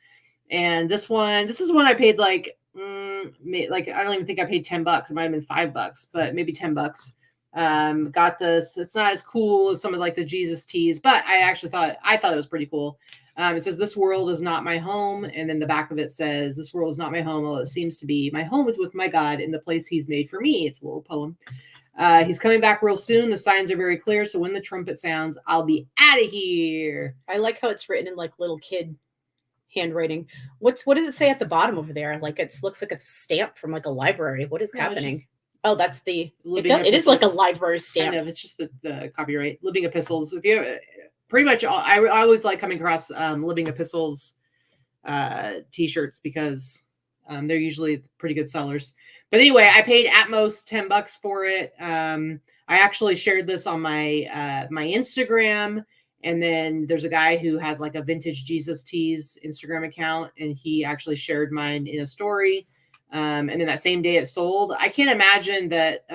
And this is one I paid I don't even think I paid $10. It might have been $5, but maybe $10. Got this. It's not as cool as some of the Jesus tees, but I thought it was pretty cool. It says, "This world is not my home." And then the back of it says, "This world is not my home, although it seems to be. My home is with my God in the place he's made for me." It's a little poem. He's coming back real soon. The signs are very clear. So when the trumpet sounds, I'll be out of here. I like how it's written in little kid handwriting. What does it say at the bottom over there? It looks like it's stamped from a library. What is happening? That's it is like a library stamp. Kind of. It's just the copyright. Living Epistles. If you pretty much, I always like coming across Living Epistles T-shirts because they're usually pretty good sellers. But anyway, I paid at most $10 for it. I actually shared this on my my Instagram, and then there's a guy who has a vintage Jesus tees Instagram account, and he actually shared mine in a story. And then that same day it sold. I can't imagine that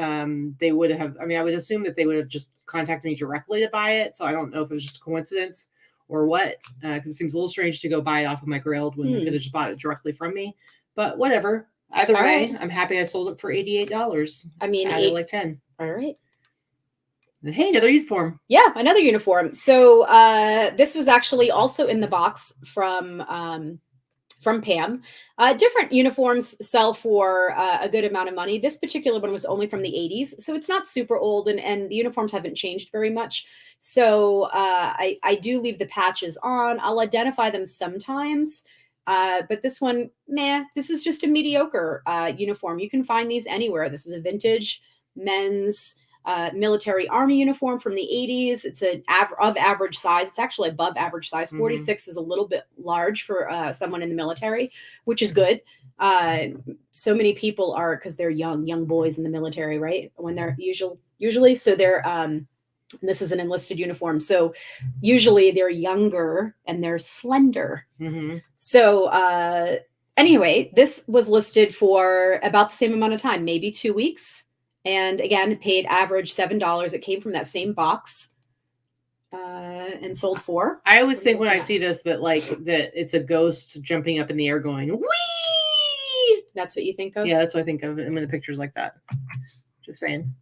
they would have. I would assume that they would have just contacted me directly to buy it. So I don't know if it was just a coincidence or what, because it seems a little strange to go buy it off of my Grailed when they could have just bought it directly from me. But whatever. Either way, I'm happy I sold it for $88. I mean, $10. All right. Hey, another uniform. Yeah, another uniform. So this was actually also in the box from Pam. Different uniforms sell for a good amount of money. This particular one was only from the 80s, so it's not super old, and the uniforms haven't changed very much. So I do leave the patches on. I'll identify them sometimes. But this one, this is just a mediocre uniform. You can find these anywhere. This is a vintage men's military army uniform from the 80s. It's of average size. It's actually above average size. 46 is a little bit large for someone in the military, which is good. So many people are, because they're young boys in the military, right? When they're usually, so they're this is an enlisted uniform. So usually they're younger and they're slender. So anyway, this was listed for about the same amount of time, maybe 2 weeks. And again, paid average $7. It came from that same box and sold for. I always think when I see this that that it's a ghost jumping up in the air going, whee! That's what you think of? Yeah, that's what I think of. I'm in the pictures like that. Just saying.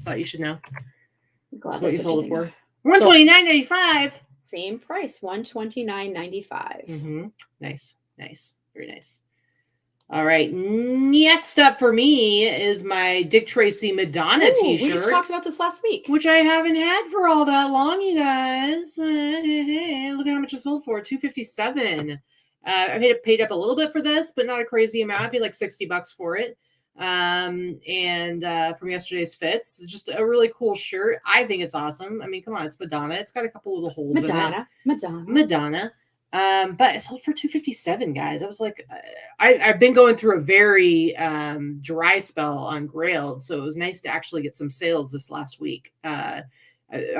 Thought you should know. That's what you sold it for. $129.95. Same price, $129.95. Nice, very nice. All right. Next up for me is my Dick Tracy Madonna We t-shirt. just talked about this last week. Which I haven't had for all that long, you guys. Look at how much it sold for. $257. I paid up a little bit for this, but not a crazy amount. I paid like $60 for it. And from yesterday's fits. Just a really cool shirt. I think it's awesome. I mean, come on, it's Madonna. It's got a couple little holes in it. Madonna. But it sold for $257, guys. I was like, I've been going through a very dry spell on Grailed, so it was nice to actually get some sales this last week. I've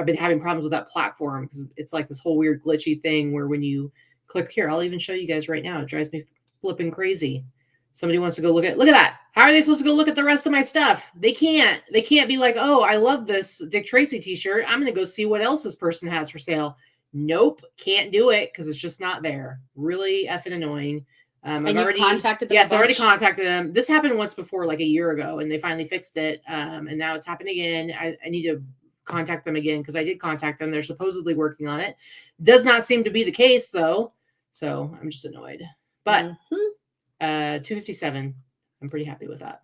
been having problems with that platform because it's like this whole weird glitchy thing where when you click here, I'll even show you guys right now. It drives me flipping crazy. Somebody wants to go look at that. How are they supposed to go look at the rest of my stuff? They can't be like, oh, I love this Dick Tracy t-shirt. I'm going to go see what else this person has for sale. Nope, can't do it because it's just not there. Really effing annoying. And I've already contacted them. Yes, I already contacted them. This happened once before, like a year ago, and they finally fixed it. And now it's happened again. I need to contact them again because I did contact them. They're supposedly working on it. Does not seem to be the case though. So I'm just annoyed. But $257. I'm pretty happy with that.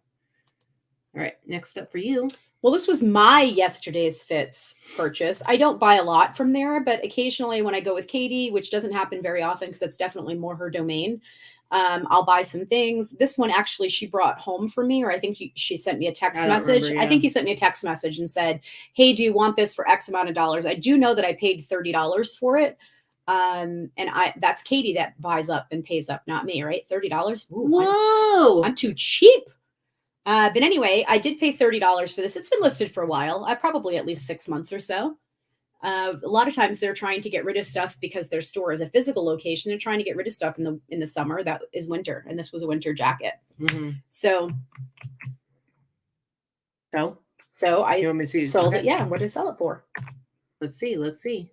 All right, next up for you. Well, this was my yesterday's fits purchase. I don't buy a lot from there, but occasionally when I go with Katy, which doesn't happen very often because that's definitely more her domain, I'll buy some things. This one actually she brought home for me, or I think she sent me a text message. Remember, yeah. I think you sent me a text message and said, hey, do you want this for X amount of dollars? I do know that I paid $30 for it. And that's Katy that buys up and pays up, not me, right? $30. Ooh, whoa, I'm too cheap. But anyway, I did pay $30 for this. It's been listed for a while, probably at least 6 months or so. A lot of times they're trying to get rid of stuff because their store is a physical location. They're trying to get rid of stuff in the summer. That is winter, and this was a winter jacket. Mm-hmm. So I sold it. Yeah, what did it sell it for? Let's see.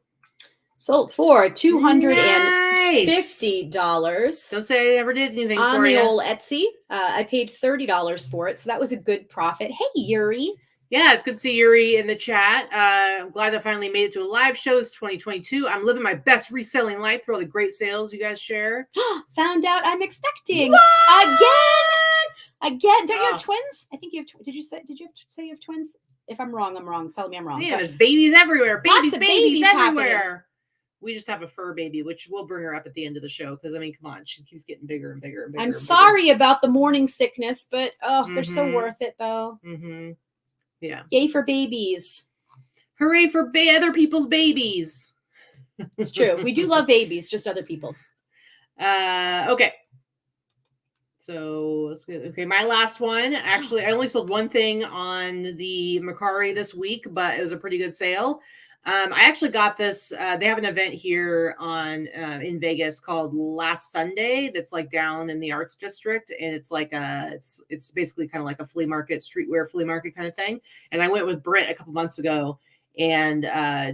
Sold for $250. Don't say I never did anything on for the you. old Etsy. I paid $30 for it, so that was a good profit. Hey, Yuri. Yeah, it's good to see Yuri in the chat. I'm glad I finally made it to a live show. It's 2022. I'm living my best reselling life through all the great sales you guys share. Found out I'm expecting what? Again. Don't you have twins? I think you have. Did you say you have twins? If I'm wrong, I'm wrong. Tell me I'm wrong. Yeah, there's babies everywhere. Babies everywhere. Happening. We just have a fur baby, which we'll bring her up at the end of the show because I mean, come on, she keeps getting bigger and bigger and bigger. I'm sorry about the morning sickness, but they're so worth it though. Mm-hmm. Yeah. Yay for babies! Hooray for other people's babies! It's true. We do love babies, just other people's. Okay. So let's get my last one. Actually, I only sold one thing on the Mercari this week, but it was a pretty good sale. I actually got this. They have an event here in Vegas called Last Sunday. That's like down in the Arts District, and it's like it's basically kind of like a flea market, streetwear flea market kind of thing. And I went with Britt a couple months ago and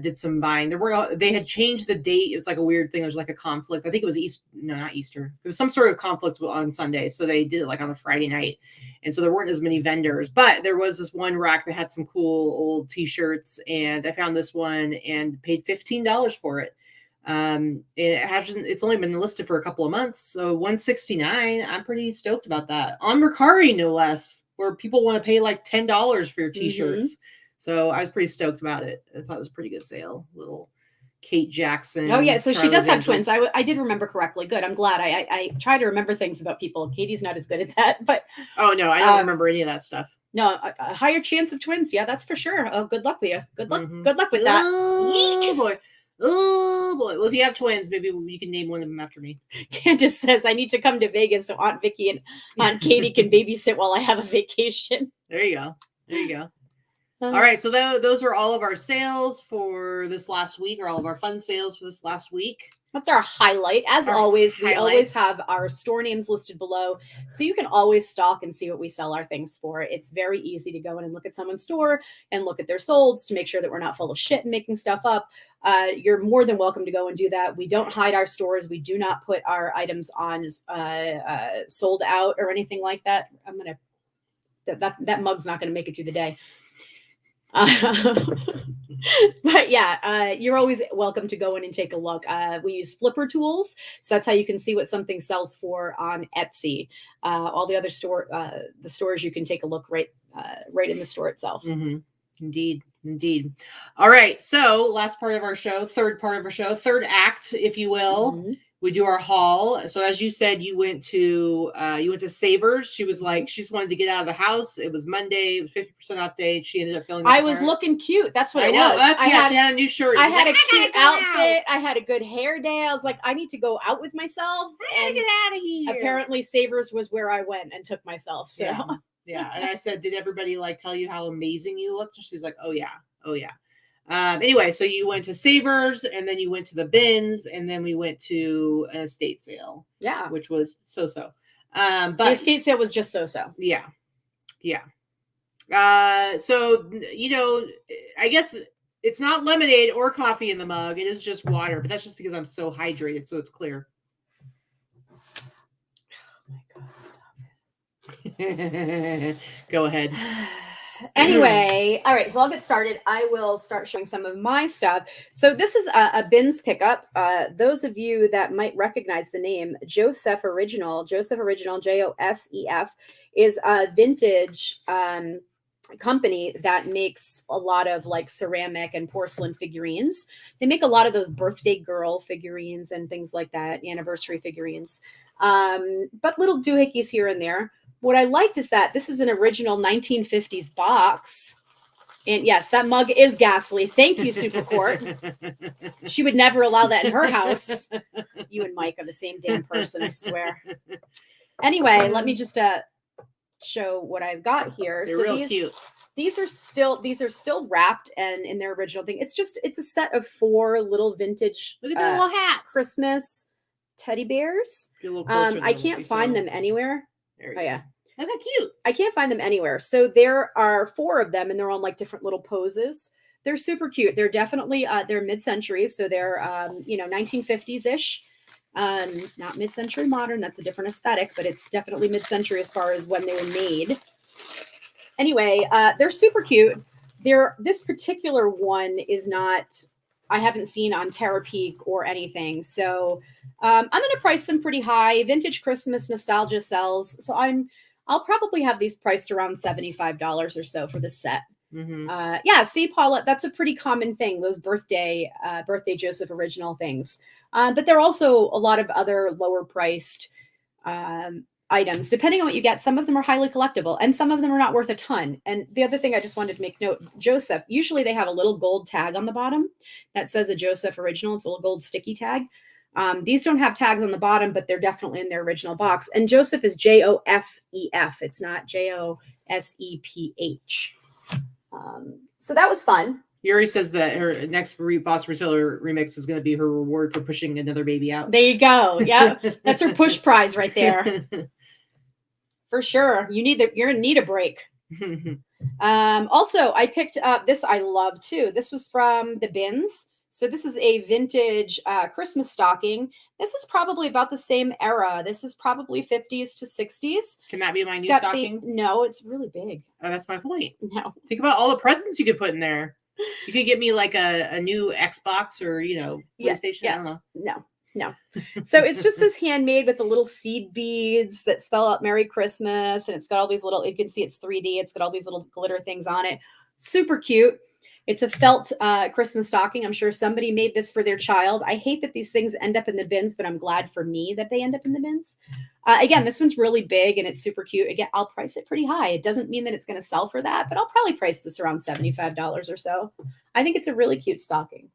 did some buying. They had changed the date. It was like a weird thing. There was like a conflict. I think it was not Easter. It was some sort of conflict on Sunday, so they did it like on a Friday night. And so there weren't as many vendors, but there was this one rack that had some cool old t-shirts, and I found this one and paid $15 for it. It's only been listed for a couple of months, so $169. I'm pretty stoked about that on Mercari, no less, where people want to pay like $10 for your t-shirts. So I was pretty stoked about it. I thought it was a pretty good sale. Little Kate Jackson. Oh yeah, so she does have twins. I did remember correctly. Good. I'm glad. I try to remember things about people. Katy's not as good at that, but oh no, I don't remember any of that stuff. No, a higher chance of twins. Yeah, that's for sure. Oh, good luck with you. Good luck. Good luck with that. Oh boy. Oh boy. Well, if you have twins, maybe you can name one of them after me. Candace says I need to come to Vegas so Aunt Vikki and Aunt Katy can babysit while I have a vacation. There you go. All right, so those are all of our sales for this last week, or all of our fun sales for this last week. That's our highlight. As always, we always have our store names listed below, so you can always stalk and see what we sell our things for. It's very easy to go in and look at someone's store and look at their solds to make sure that we're not full of shit and making stuff up. You're more than welcome to go and do that. We don't hide our stores. We do not put our items on sold out or anything like that. That mug's not gonna make it through the day. But yeah, you're always welcome to go in and take a look. We use flipper tools, so that's how you can see what something sells for on Etsy. All the other the stores, you can take a look right in the store itself. Mm-hmm. Indeed. All right. So last part of our show, third third act, if you will. Mm-hmm. We do our haul. So as you said, you went to Savers. She was like, she just wanted to get out of the house. It was Monday, it was 50% off day. She ended up feeling I was looking cute. That's what it was. She had a new shirt. I had a cute outfit. I had a good hair day. I was like, I need to go out with myself. And get out of here. Apparently Savers was where I went and took myself. So yeah. And I said, did everybody like tell you how amazing you looked? And she's like, oh yeah. Anyway, so you went to Savers, and then you went to the bins, and then we went to an estate sale. Yeah. Which was so. But the estate sale was just so. Yeah. So, I guess it's not lemonade or coffee in the mug. It is just water, but that's just because I'm so hydrated, so it's clear. Oh my God, stop it. Go ahead. Anyway, all right, so I'll get started. I will start showing some of my stuff. So this is a bins pickup. Those of you that might recognize the name Joseph Original, Joseph, Josef, is a vintage company that makes a lot of like ceramic and porcelain figurines. They make a lot of those birthday girl figurines and things like that, anniversary figurines, but little doohickeys here and there. What I liked is that this is an original 1950s box. And yes, that mug is ghastly. Thank you, Supercourt. She would never allow that in her house. You and Mike are the same damn person, I swear. Anyway, let me just show what I've got here. They're real cute. These are still wrapped and in their original thing. It's a set of 4 little vintage look at their little hats. Christmas teddy bears. I can't find them anywhere. Oh yeah. How cute. I can't find them anywhere. So there are 4 of them, and they're on like different little poses. They're super cute. They're definitely they're mid-century, so they're 1950s-ish. Not mid-century modern. That's a different aesthetic, but it's definitely mid-century as far as when they were made. Anyway, they're super cute. This particular one is not. I haven't seen on Terapeak or anything, so I'm going to price them pretty high. Vintage Christmas Nostalgia sells, so I'll probably have these priced around $75 or so for the set. Mm-hmm. See, Paula, that's a pretty common thing, those birthday Joseph Original things. But there are also a lot of other lower priced items, depending on what you get. Some of them are highly collectible and some of them are not worth a ton. And the other thing I just wanted to make note, Joseph, usually they have a little gold tag on the bottom that says a Joseph Original. It's a little gold sticky tag. These don't have tags on the bottom, but they're definitely in their original box. And Joseph is Joseph. It's not Joseph. So that was fun. Yuri says that her next Boss Reseller remix is going to be her reward for pushing another baby out. There you go. Yeah, that's her push prize right there. For sure. You're going to need a break. Also, I picked up this. I love too. This was from the bins. So this is a vintage Christmas stocking. This is probably about the same era. This is probably 50s to 60s. Can that be my new stocking? No, it's really big. Oh, that's my point. No. Think about all the presents you could put in there. You could get me like a new Xbox or, PlayStation. Yeah. I don't know. No. So it's just this handmade with the little seed beads that spell out Merry Christmas. And it's got all these little, you can see it's 3D. It's got all these little glitter things on it. Super cute. It's a felt Christmas stocking. I'm sure somebody made this for their child. I hate that these things end up in the bins, but I'm glad for me that they end up in the bins. Again, this one's really big and it's super cute. Again, I'll price it pretty high. It doesn't mean that it's going to sell for that, but I'll probably price this around $75 or so. I think it's a really cute stocking.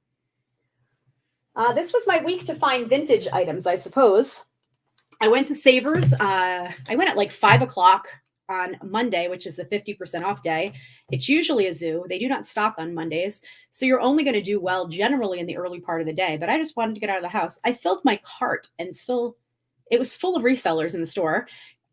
This was my week to find vintage items, I suppose. I went to Savers. I went at like 5 o'clock on Monday, which is the 50% off day. It's usually a zoo. They do not stock on Mondays. So you're only going to do well generally in the early part of the day. But I just wanted to get out of the house. I filled my cart and it was full of resellers in the store.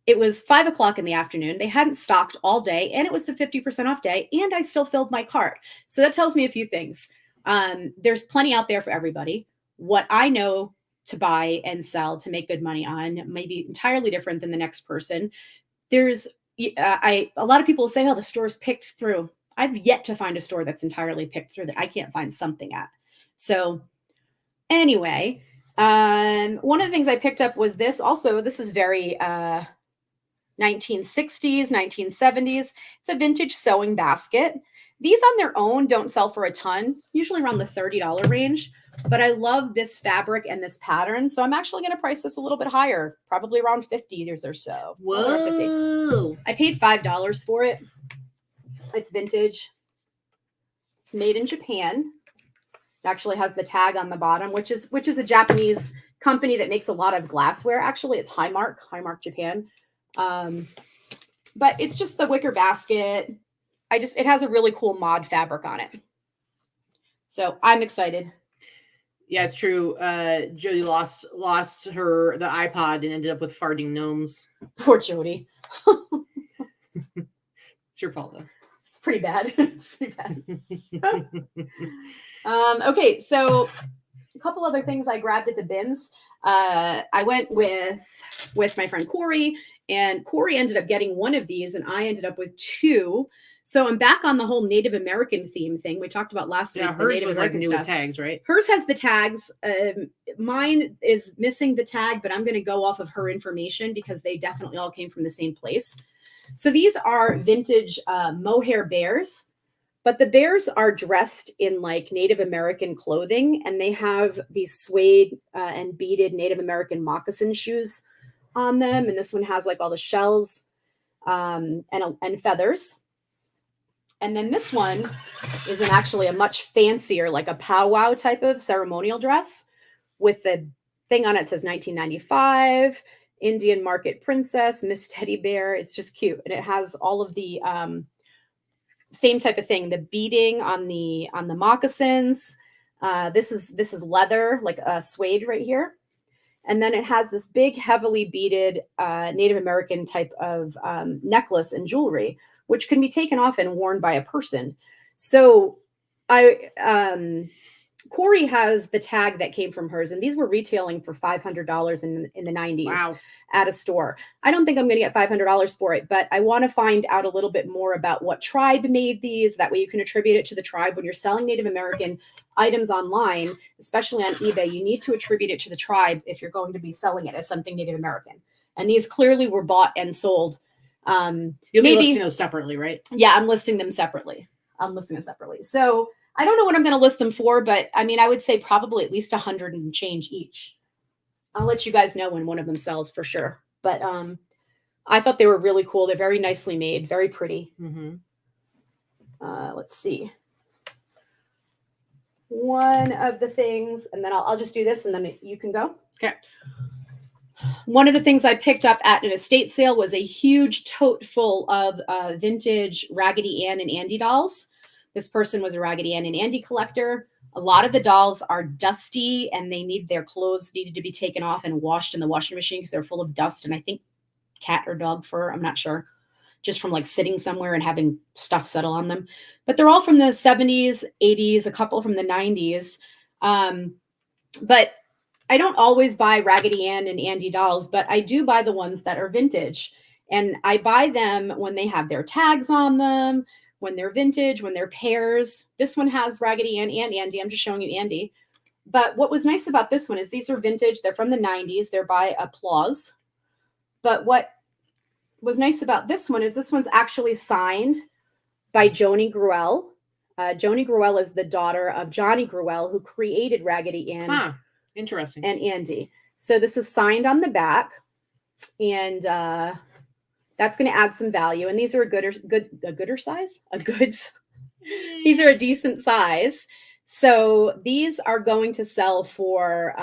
It was 5 o'clock in the afternoon. They hadn't stocked all day and it was the 50% off day. And I still filled my cart. So that tells me a few things. There's plenty out there for everybody. What I know to buy and sell to make good money on may be entirely different than the next person. There's a lot of people say, oh, the store's picked through. I've yet to find a store that's entirely picked through that I can't find something at. So anyway, one of the things I picked up was this. Also, this is very 1960s, 1970s. It's a vintage sewing basket. These on their own don't sell for a ton, usually around the $30 range. But I love this fabric and this pattern. So I'm actually going to price this a little bit higher, probably around $50 or so. Whoa. I paid $5 for it. It's vintage. It's made in Japan. It actually has the tag on the bottom, which is a Japanese company that makes a lot of glassware. Actually, it's Highmark Japan. But it's just the wicker basket. It has a really cool mod fabric on it. So I'm excited. Yeah, it's true. Jody lost the iPod and ended up with farting gnomes. Poor Jody. It's your fault though. It's pretty bad. It's pretty bad. Okay, so a couple other things I grabbed at the bins. I went with my friend Corey, and Corey ended up getting one of these, and I ended up with two. So I'm back on the whole Native American theme thing we talked about last week. Yeah, hers Native was American like new stuff. with tags, right? Hers has the tags. Mine is missing the tag, but I'm going to go off of her information because they definitely all came from the same place. So these are vintage mohair bears, but the bears are dressed in like Native American clothing, and they have these suede and beaded Native American moccasin shoes on them. And this one has like all the shells and feathers. And then this one is actually a much fancier, like a powwow type of ceremonial dress with the thing on it says 1995, Indian Market Princess, Miss Teddy Bear. It's just cute. And it has all of the same type of thing, the beading on the moccasins. This is leather, like a suede right here. And then it has this big, heavily beaded Native American type of necklace and jewelry, which can be taken off and worn by a person. So Corey has the tag that came from hers, and these were retailing for $500 in the 90s. Wow. At a store. I don't think I'm going to get $500 for it, but I want to find out a little bit more about what tribe made these. That way you can attribute it to the tribe. When you're selling Native American items online, especially on eBay, you need to attribute it to the tribe if you're going to be selling it as something Native American. And these clearly were bought and sold. You'll be listing those separately, right? Yeah, I'm listing them separately. So I don't know what I'm going to list them for, but I mean, I would say probably at least 100 and change each. I'll let you guys know when one of them sells for sure. But I thought they were really cool. They're very nicely made, very pretty. Mm-hmm. Let's see. One of the things, and then I'll just do this, and then you can go. Okay. One of the things I picked up at an estate sale was a huge tote full of vintage Raggedy Ann and Andy dolls. This person was a Raggedy Ann and Andy collector. A lot of the dolls are dusty, and their clothes needed to be taken off and washed in the washing machine because they're full of dust and I think cat or dog fur. I'm not sure. Just from like sitting somewhere and having stuff settle on them. But they're all from the 70s, 80s, a couple from the 90s. But I don't always buy Raggedy Ann and Andy dolls, but I do buy the ones that are vintage. And I buy them when they have their tags on them, when they're vintage, when they're pairs. This one has Raggedy Ann and Andy. I'm just showing you Andy. But what was nice about this one is these are vintage. They're from the 90s. They're by Applause. But what was nice about this one is this one's actually signed by Joni Gruelle. Joni Gruelle is the daughter of Johnny Gruelle, who created Raggedy Ann. Interesting. And Andy. So this is signed on the back. And that's going to add some value. And these are a goods. These are a decent size. So these are going to sell for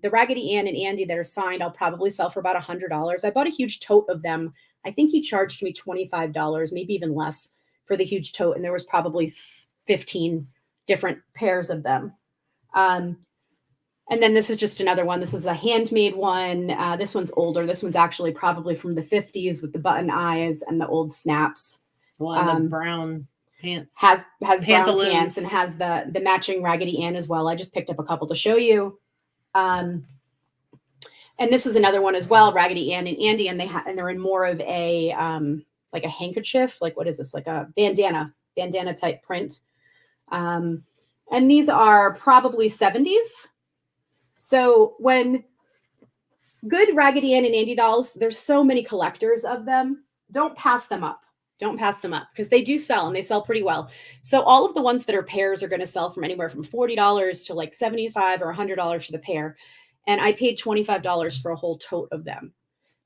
the Raggedy Ann and Andy that are signed. I'll probably sell for about $100. I bought a huge tote of them. I think he charged me $25, maybe even less for the huge tote. And there was probably 15 different pairs of them. And then this is just another one. This is a handmade one. This one's older. This one's actually probably from the 50s with the button eyes and the old snaps. Well, and the brown pants. Has brown pants and has the matching Raggedy Ann as well. I just picked up a couple to show you. And this is another one as well, Raggedy Ann and Andy, and they're in more of a like a handkerchief. Like, what is this? Like a bandana bandana type print. And these are probably 70s. So when good Raggedy Ann and Andy dolls, there's so many collectors of them. Don't pass them up. Don't pass them up because they do sell and they sell pretty well. So all of the ones that are pairs are going to sell from anywhere from $40 to like $75 or $100 for the pair. And I paid $25 for a whole tote of them.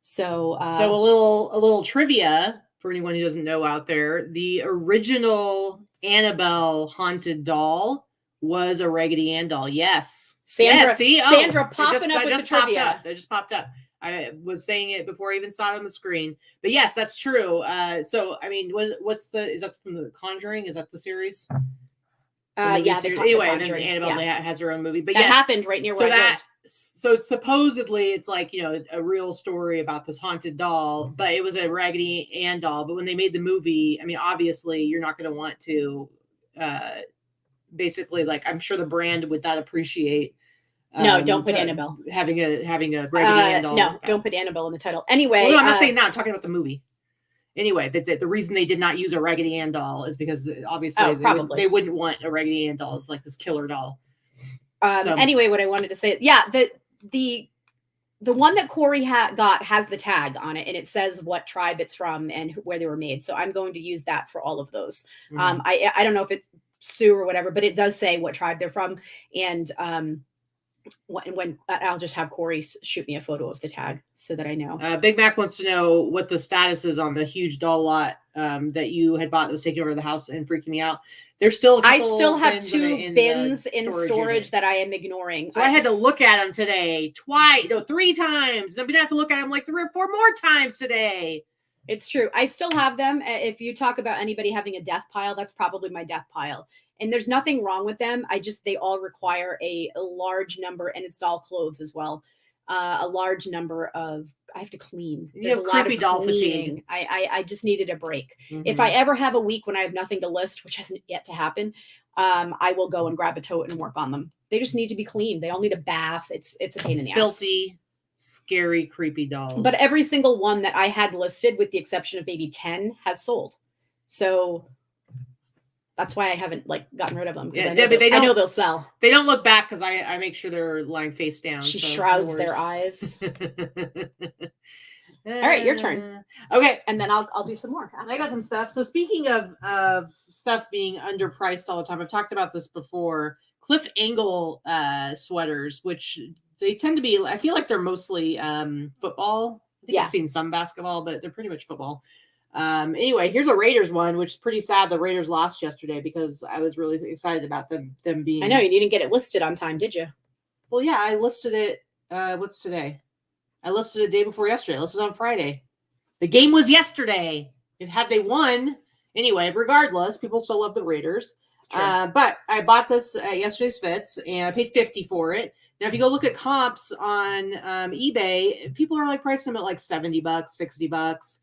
So a little trivia for anyone who doesn't know out there. The original Annabelle haunted doll was a Raggedy Ann doll. Yes. Sandra, Sandra popping up with the trivia. That just popped up. I was saying it before I even saw it on the screen. But yes, that's true. So I mean, is that from The Conjuring? Is that the series? Yeah. Anyway, and then Annabelle has her own movie. But that happened right near where I lived. So supposedly it's like, you know, a real story about this haunted doll, but it was a Raggedy Ann doll. But when they made the movie, I mean, obviously you're not going to want to, basically, like, I'm sure the brand would not appreciate. No, don't put Annabelle. Having a Raggedy Ann doll. No, don't put Annabelle in the title. Anyway. Well, no, I'm not saying that. I'm talking about the movie. Anyway, the reason they did not use a Raggedy Ann doll is because obviously they wouldn't want a Raggedy Ann doll as like this killer doll. Anyway, what I wanted to say, the one that Corey got has the tag on it, and it says what tribe it's from and where they were made. So I'm going to use that for all of those. Mm-hmm. I don't know if it's Sioux or whatever, but it does say what tribe they're from. And when I'll just have Corey shoot me a photo of the tag so that I know. Big Mac wants to know what the status is on the huge doll lot that you had bought that was taking over the house and freaking me out. There's still I still have two bins in storage that I am ignoring. So I had to look at them today 3 times. I'm gonna have to look at them like 3 or 4 more times today. It's true. I still have them. If you talk about anybody having a death pile, that's probably my death pile. And there's nothing wrong with them. They all require a large number, and it's doll clothes as well. A large number of, I have to clean. There's a lot of doll fatigue. I just needed a break. Mm-hmm. If I ever have a week when I have nothing to list, which hasn't yet to happen, I will go and grab a tote and work on them. They just need to be clean. They all need a bath. It's a pain in the ass. Filthy, scary, creepy dolls. But every single one that I had listed, with the exception of maybe 10, has sold. So that's why I haven't gotten rid of them. Yeah, I know they'll sell. They don't look back because I make sure they're lying face down. She shrouds their eyes. All right, your turn. Okay, and then I'll do some more. I got some stuff. So speaking of stuff being underpriced all the time, I've talked about this before. Cliff Angle sweaters, which they tend to be. I feel like they're mostly football. I think I've seen some basketball, but they're pretty much football. Anyway, here's a Raiders one, which is pretty sad. The Raiders lost yesterday because I was really excited about them being. I know you didn't get it listed on time, did you? Well, yeah, I listed it. What's today? I listed it the day before yesterday. I listed it on Friday. The game was yesterday. Had they won, anyway, regardless, people still love the Raiders. But I bought this at yesterday's Fits, and I paid $50 for it. Now, if you go look at comps on eBay, people are pricing them at $70, $60.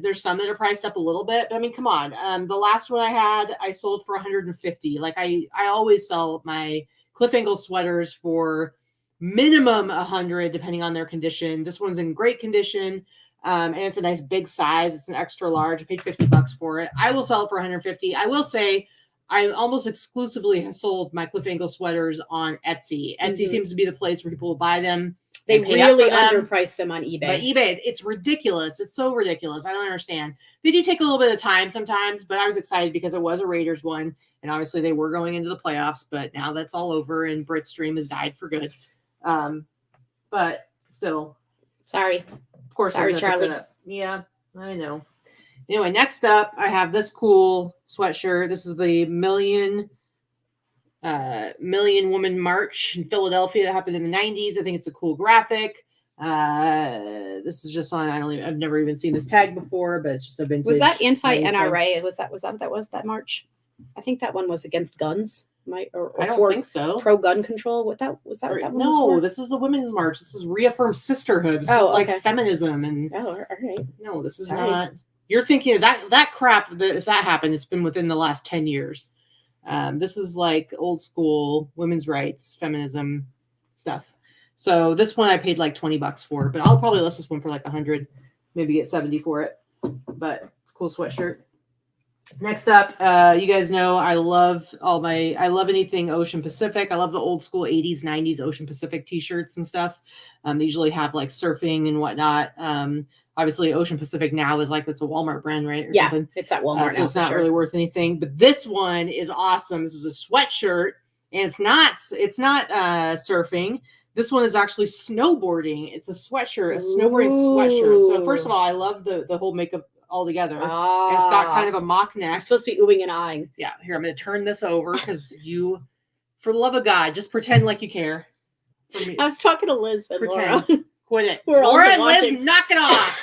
There's some that are priced up a little bit, but I mean, come on. The last one I had, I sold for $150. I always sell my Cliff Angle sweaters for minimum $100, depending on their condition. This one's in great condition. And it's a nice big size. It's an extra large. I paid $50 for it. I will sell it for $150. I will say I almost exclusively have sold my Cliff Angle sweaters on Etsy. Etsy seems to be the place where people will buy them. They really underprice them on eBay. But eBay, it's ridiculous. It's so ridiculous. I don't understand. They do take a little bit of time sometimes, but I was excited because it was a Raiders one. And obviously they were going into the playoffs, but now that's all over and Brit's dream has died for good. But still. Sorry. Of course. Sorry, Charlie. Yeah, I know. Anyway, next up, I have this cool sweatshirt. This is the Million Woman March in Philadelphia that happened in the 90s. I think it's a cool graphic. This is just on, I've never even seen this tag before, but it's just a vintage. Was that anti-NRA? Was that march? I think that one was against guns. I don't think so. Pro-gun control. Was that what that one was for? This is the Women's March. This is reaffirm sisterhood. This is feminism and. Oh, all right. No, this is not. You're thinking of that crap. If that happened, it's been within the last 10 years. This is old school women's rights, feminism stuff. So this one I paid $20 for, but I'll probably list this one for $100, maybe get $70 for it. But it's a cool sweatshirt. Next up, you guys know I love anything Ocean Pacific. I love the old school 80s, 90s Ocean Pacific t-shirts and stuff. They usually have like surfing and whatnot. Obviously Ocean Pacific now is like, it's a Walmart brand, right? Or something. It's at Walmart so now, it's not really worth anything. But this one is awesome. This is a sweatshirt, and it's not surfing. This one is actually snowboarding. It's a sweatshirt, a snowboarding sweatshirt. So first of all, I love the whole makeup all together. And it's got kind of a mock neck. It's supposed to be oohing and eyeing. Yeah, here, I'm going to turn this over because you, for the love of God, just pretend like you care. I was talking to Liz and pretend. Laura. Quit it. We're Laura also and Liz, watching. knock it off.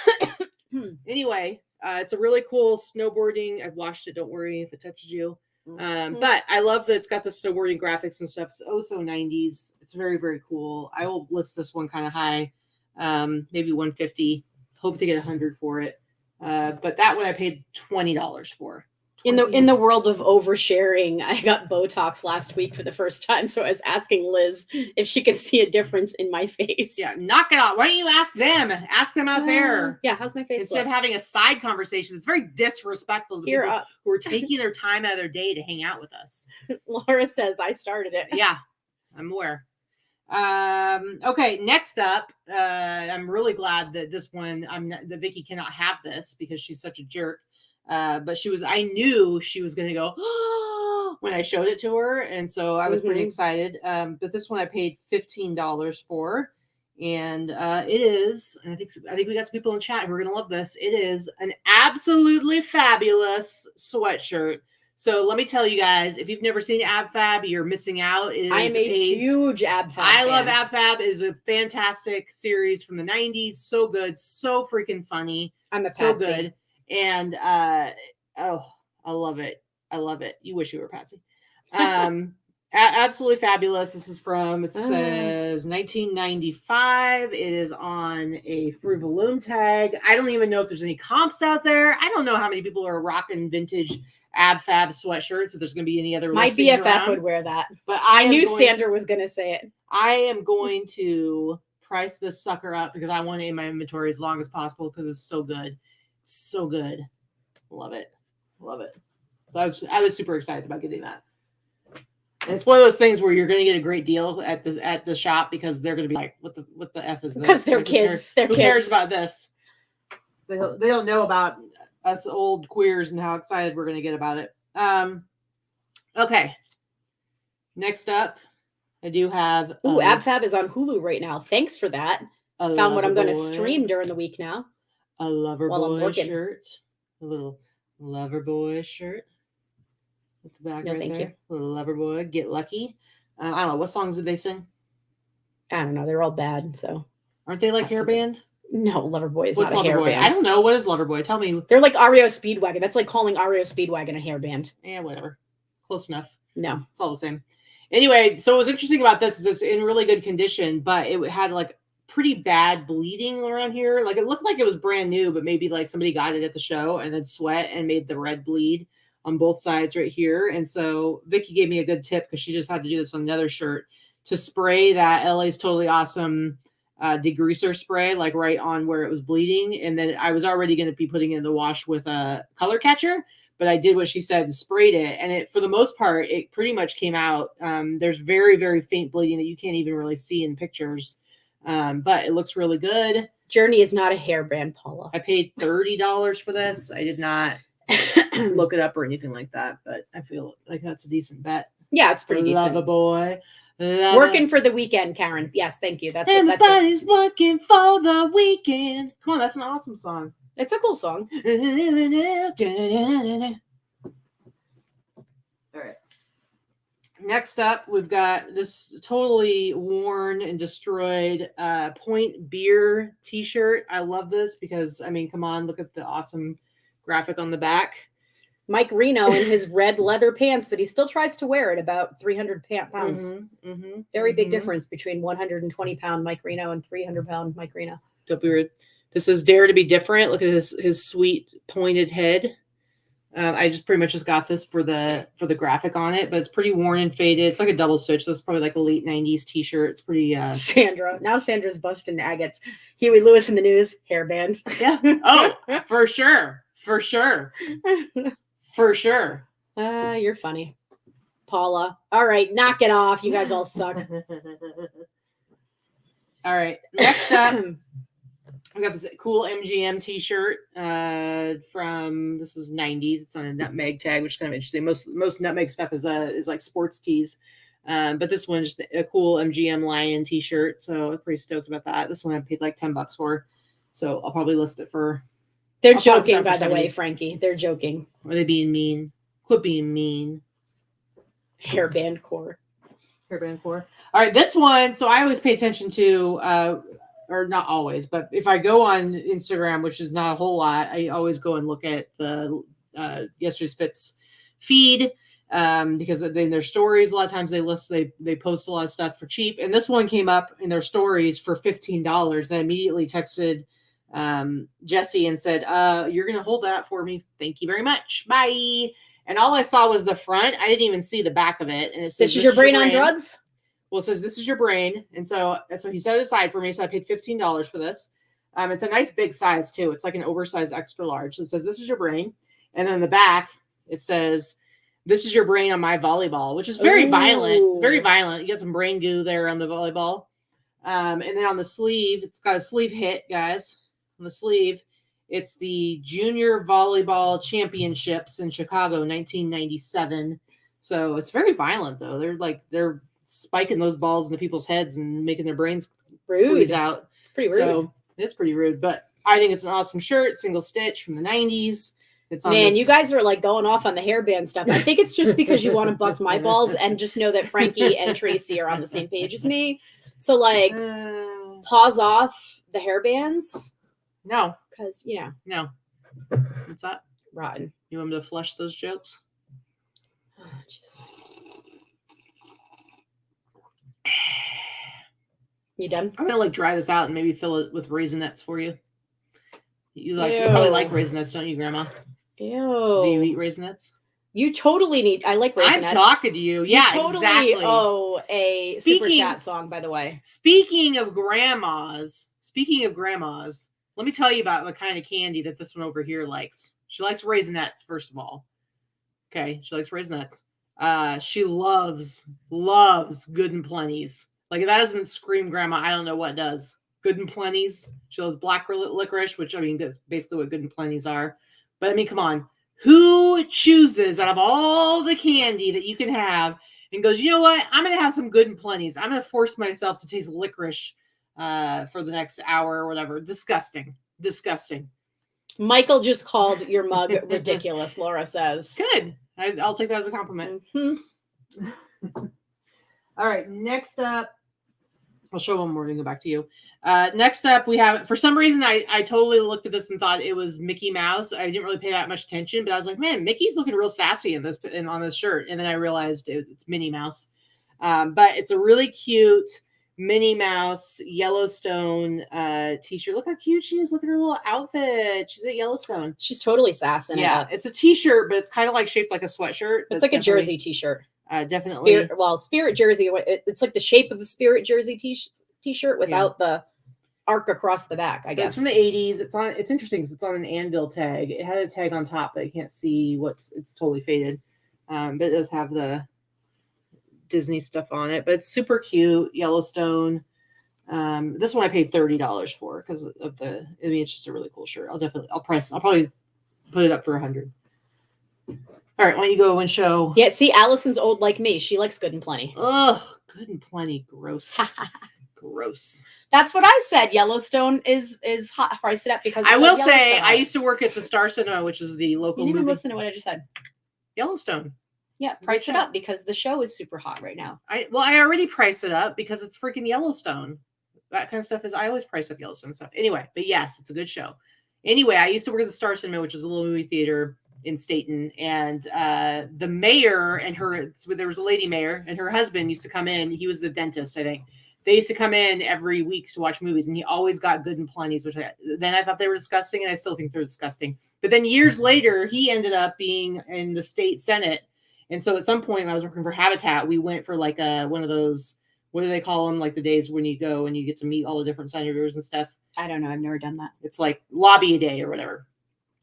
Anyway, it's a really cool snowboarding. I've washed it. Don't worry if it touches you. But I love that it's got the snowboarding graphics and stuff. It's so 90s. It's very, very cool. I will list this one kind of high, maybe 150. Hope to get 100 for it. But that one I paid $20 for. In the world of oversharing, I got Botox last week for the first time, so I was asking Liz if she could see a difference in my face. Yeah, knock it off. Why don't you ask them? Ask them out there. Yeah, how's my face? Instead of having a side conversation, it's very disrespectful to people who are taking their time out of their day to hang out with us. Laura says I started it. Yeah, I'm aware. Okay, next up, I'm really glad that this one, that Vikki cannot have this because she's such a jerk. But I knew she was going to go when I showed it to her. And so I was pretty excited. But this one I paid $15 for. And it is, I think we got some people in chat who are going to love this. It is an absolutely fabulous sweatshirt. So let me tell you guys, if you've never seen Ab Fab, you're missing out. I am a huge Ab Fab fan. Love Ab Fab. It is a fantastic series from the 90s. So good. So freaking funny. I'm a so Patsy. Good. And I love it. I love it. You wish you were Patsy. Absolutely fabulous. This is from, it says 1995. It is on a Fruitaloom tag. I don't even know if there's any comps out there. I don't know how many people are rocking vintage Ab Fab sweatshirts. If there's going to be any other. My BFF would wear that. But I knew Sandra was going to say it. I am going to price this sucker up because I want it in my inventory as long as possible because it's so good. So good. Love it. Love it. So I was super excited about getting that. And it's one of those things where you're going to get a great deal at the shop because they're going to be like, what the F is this? Because they're kids. Who cares about this? They don't know about us old queers and how excited we're going to get about it. Okay. Next up, I do have. Ab Fab is on Hulu right now. Thanks for that. Found what I'm going to stream during the week now. A Loverboy shirt. A little Loverboy shirt. At the back right there. A little Loverboy. Get Lucky. I don't know. What songs did they sing? I don't know. They're all bad. So aren't they like hair band? No, Loverboy is not a hair band. I don't know. What is Loverboy? Tell me. They're like REO Speedwagon. That's like calling REO Speedwagon a hair band. Yeah, whatever. Close enough. No. It's all the same. Anyway, so what's interesting about this is it's in really good condition, but it had like pretty bad bleeding around here. Like it looked like it was brand new, but maybe like somebody got it at the show and then sweat and made the red bleed on both sides right here. And so Vikki gave me a good tip because she just had to do this on another shirt to spray that LA's Totally Awesome degreaser spray, like right on where it was bleeding. And then I was already going to be putting it in the wash with a color catcher, but I did what she said and sprayed it. And it, for the most part, it pretty much came out. There's very, very faint bleeding that you can't even really see in pictures. But it looks really good. Journey is not a hair brand, Paula. I paid $30 for this. I did not look it up or anything like that, but I feel like that's a decent bet. Yeah, it's pretty decent. Loverboy. Working for the weekend, Karen. Yes, thank you. Everybody's working for the weekend. Come on, that's an awesome song. It's a cool song. All right. Next up, we've got this totally worn and destroyed Point Beer t-shirt. I love this because, I mean, come on, look at the awesome graphic on the back. Mike Reno in his red leather pants that he still tries to wear at about 300 pounds. Very big difference between 120-pound Mike Reno and 300-pound Mike Reno. Don't be rude. This is Dare to be Different. Look at his sweet pointed head. I just pretty much just got this for the graphic on it, but it's pretty worn and faded. It's like a double stitch. So it's probably like a late 90s t-shirt. It's pretty Sandra. Now Sandra's busting agates. Huey Lewis in the News, hairband. Yeah. Oh, for sure. For sure. For sure. You're funny. Paula. All right, knock it off. You guys all suck. All right. Next up, we got this cool MGM t-shirt from, this is 90s. It's on a nutmeg tag, which is kind of interesting. Most nutmeg stuff is like sports tees. But this one's just a cool MGM Lion t-shirt. So I'm pretty stoked about that. This one I paid like $10 for. So I'll probably list it for. They're joking, by the way, Frankie. They're joking. Are they being mean? Quit being mean. Hairband core. Hairband core. All right, this one. So I always pay attention to, or not always, but if I go on Instagram, which is not a whole lot, I always go and look at the Yesterday's Fits feed because in their stories, a lot of times they post a lot of stuff for cheap. And this one came up in their stories for $15. And I immediately texted Jesse and said, you're going to hold that for me. Thank you very much. Bye. And all I saw was the front. I didn't even see the back of it. And it says, this is your brain on drugs? Well, it says, this is your brain. And so that's what he set aside for me. So I paid $15 for this. It's a nice big size too. It's like an oversized extra large. So it says, this is your brain. And then the back, it says, this is your brain on my volleyball, which is very violent, very violent. You got some brain goo there on the volleyball. And then on the sleeve, it's got a sleeve hit, guys. On the sleeve, it's the Junior Volleyball Championships in Chicago, 1997. So it's very violent, though. They're spiking those balls into people's heads and making their brains squeeze out. It's pretty rude. So it's pretty rude, but I think it's an awesome shirt, single stitch from the 90s. It's on Man, you guys are like going off on the hairband stuff. I think it's just because you want to bust my balls and just know that Frankie and Tracy are on the same page as me. So like, pause off the hairbands. No. Because, No. What's that? Rotten. You want me to flush those jokes? Oh, Jesus. You done? I'm going to dry this out and maybe fill it with Raisinets for you. You probably like Raisinets, don't you, Grandma? Ew. Do you eat Raisinets? You totally need. I like Raisinets. I'm talking to you. Yeah, you totally exactly. Oh, a super chat song, by the way. Speaking of grandmas, let me tell you about the kind of candy that this one over here likes. She likes Raisinets, first of all. Okay, she likes Raisinets. She loves Good and Plenty's. Like, if that doesn't scream grandma, I don't know what does. Good and Plenty's. She loves black licorice, which, I mean, that's basically what Good and Plenty's are. But, I mean, come on. Who chooses out of all the candy that you can have and goes, you know what? I'm going to have some Good and Plenty's. I'm going to force myself to taste licorice for the next hour or whatever. Disgusting. Michael just called your mug ridiculous, Laura says. Good. I'll take that as a compliment. Mm-hmm. All right. Next up, I'll show one more and go back to you. Next up, we have, for some reason, I totally looked at this and thought it was Mickey Mouse. I didn't really pay that much attention, but I was like, man, Mickey's looking real sassy on this shirt. And then I realized it's Minnie Mouse. But it's a really cute Minnie Mouse Yellowstone t-shirt. Look how cute she is. Look at her little outfit. She's at Yellowstone. She's totally sassing. Yeah, it's a t-shirt, but it's kind of like shaped like a sweatshirt. It's like a jersey t-shirt. Definitely. Spirit jersey. It's like the shape of a Spirit jersey t-shirt without the arc across the back, I guess. It's from the 80s. It's interesting because it's on an anvil tag. It had a tag on top, but you can't see it's totally faded. But it does have the Disney stuff on it, but it's super cute. Yellowstone. This one I paid $30 for because of it's just a really cool shirt. I'll probably put it up for $100. All right, why don't you go and show? Yeah, see, Allison's old like me. She likes Good and Plenty. Ugh, Good and Plenty. Gross. Gross. That's what I said. Yellowstone is hot. Price it up because I will say I used to work at the Star Cinema, which is the local. You didn't even movie. listen to what I just said. Yellowstone. Yeah, price it up because the show is super hot right now. I already price it up because it's freaking Yellowstone. That kind of stuff I always price up Yellowstone stuff. Anyway, but yes, it's a good show. Anyway, I used to work at the Star Cinema, which was a little movie theater in Staten, and the mayor and there was a lady mayor and her husband used to come in. He was a dentist, I think. They used to come in every week to watch movies, and he always got Good and Plenty's, which then I thought they were disgusting, and I still think they're disgusting. But then years later, he ended up being in the state Senate. And so at some point when I was working for Habitat, we went for like one of those, what do they call them? Like the days when you go and you get to meet all the different senators and stuff. I don't know. I've never done that. It's like lobby a day or whatever.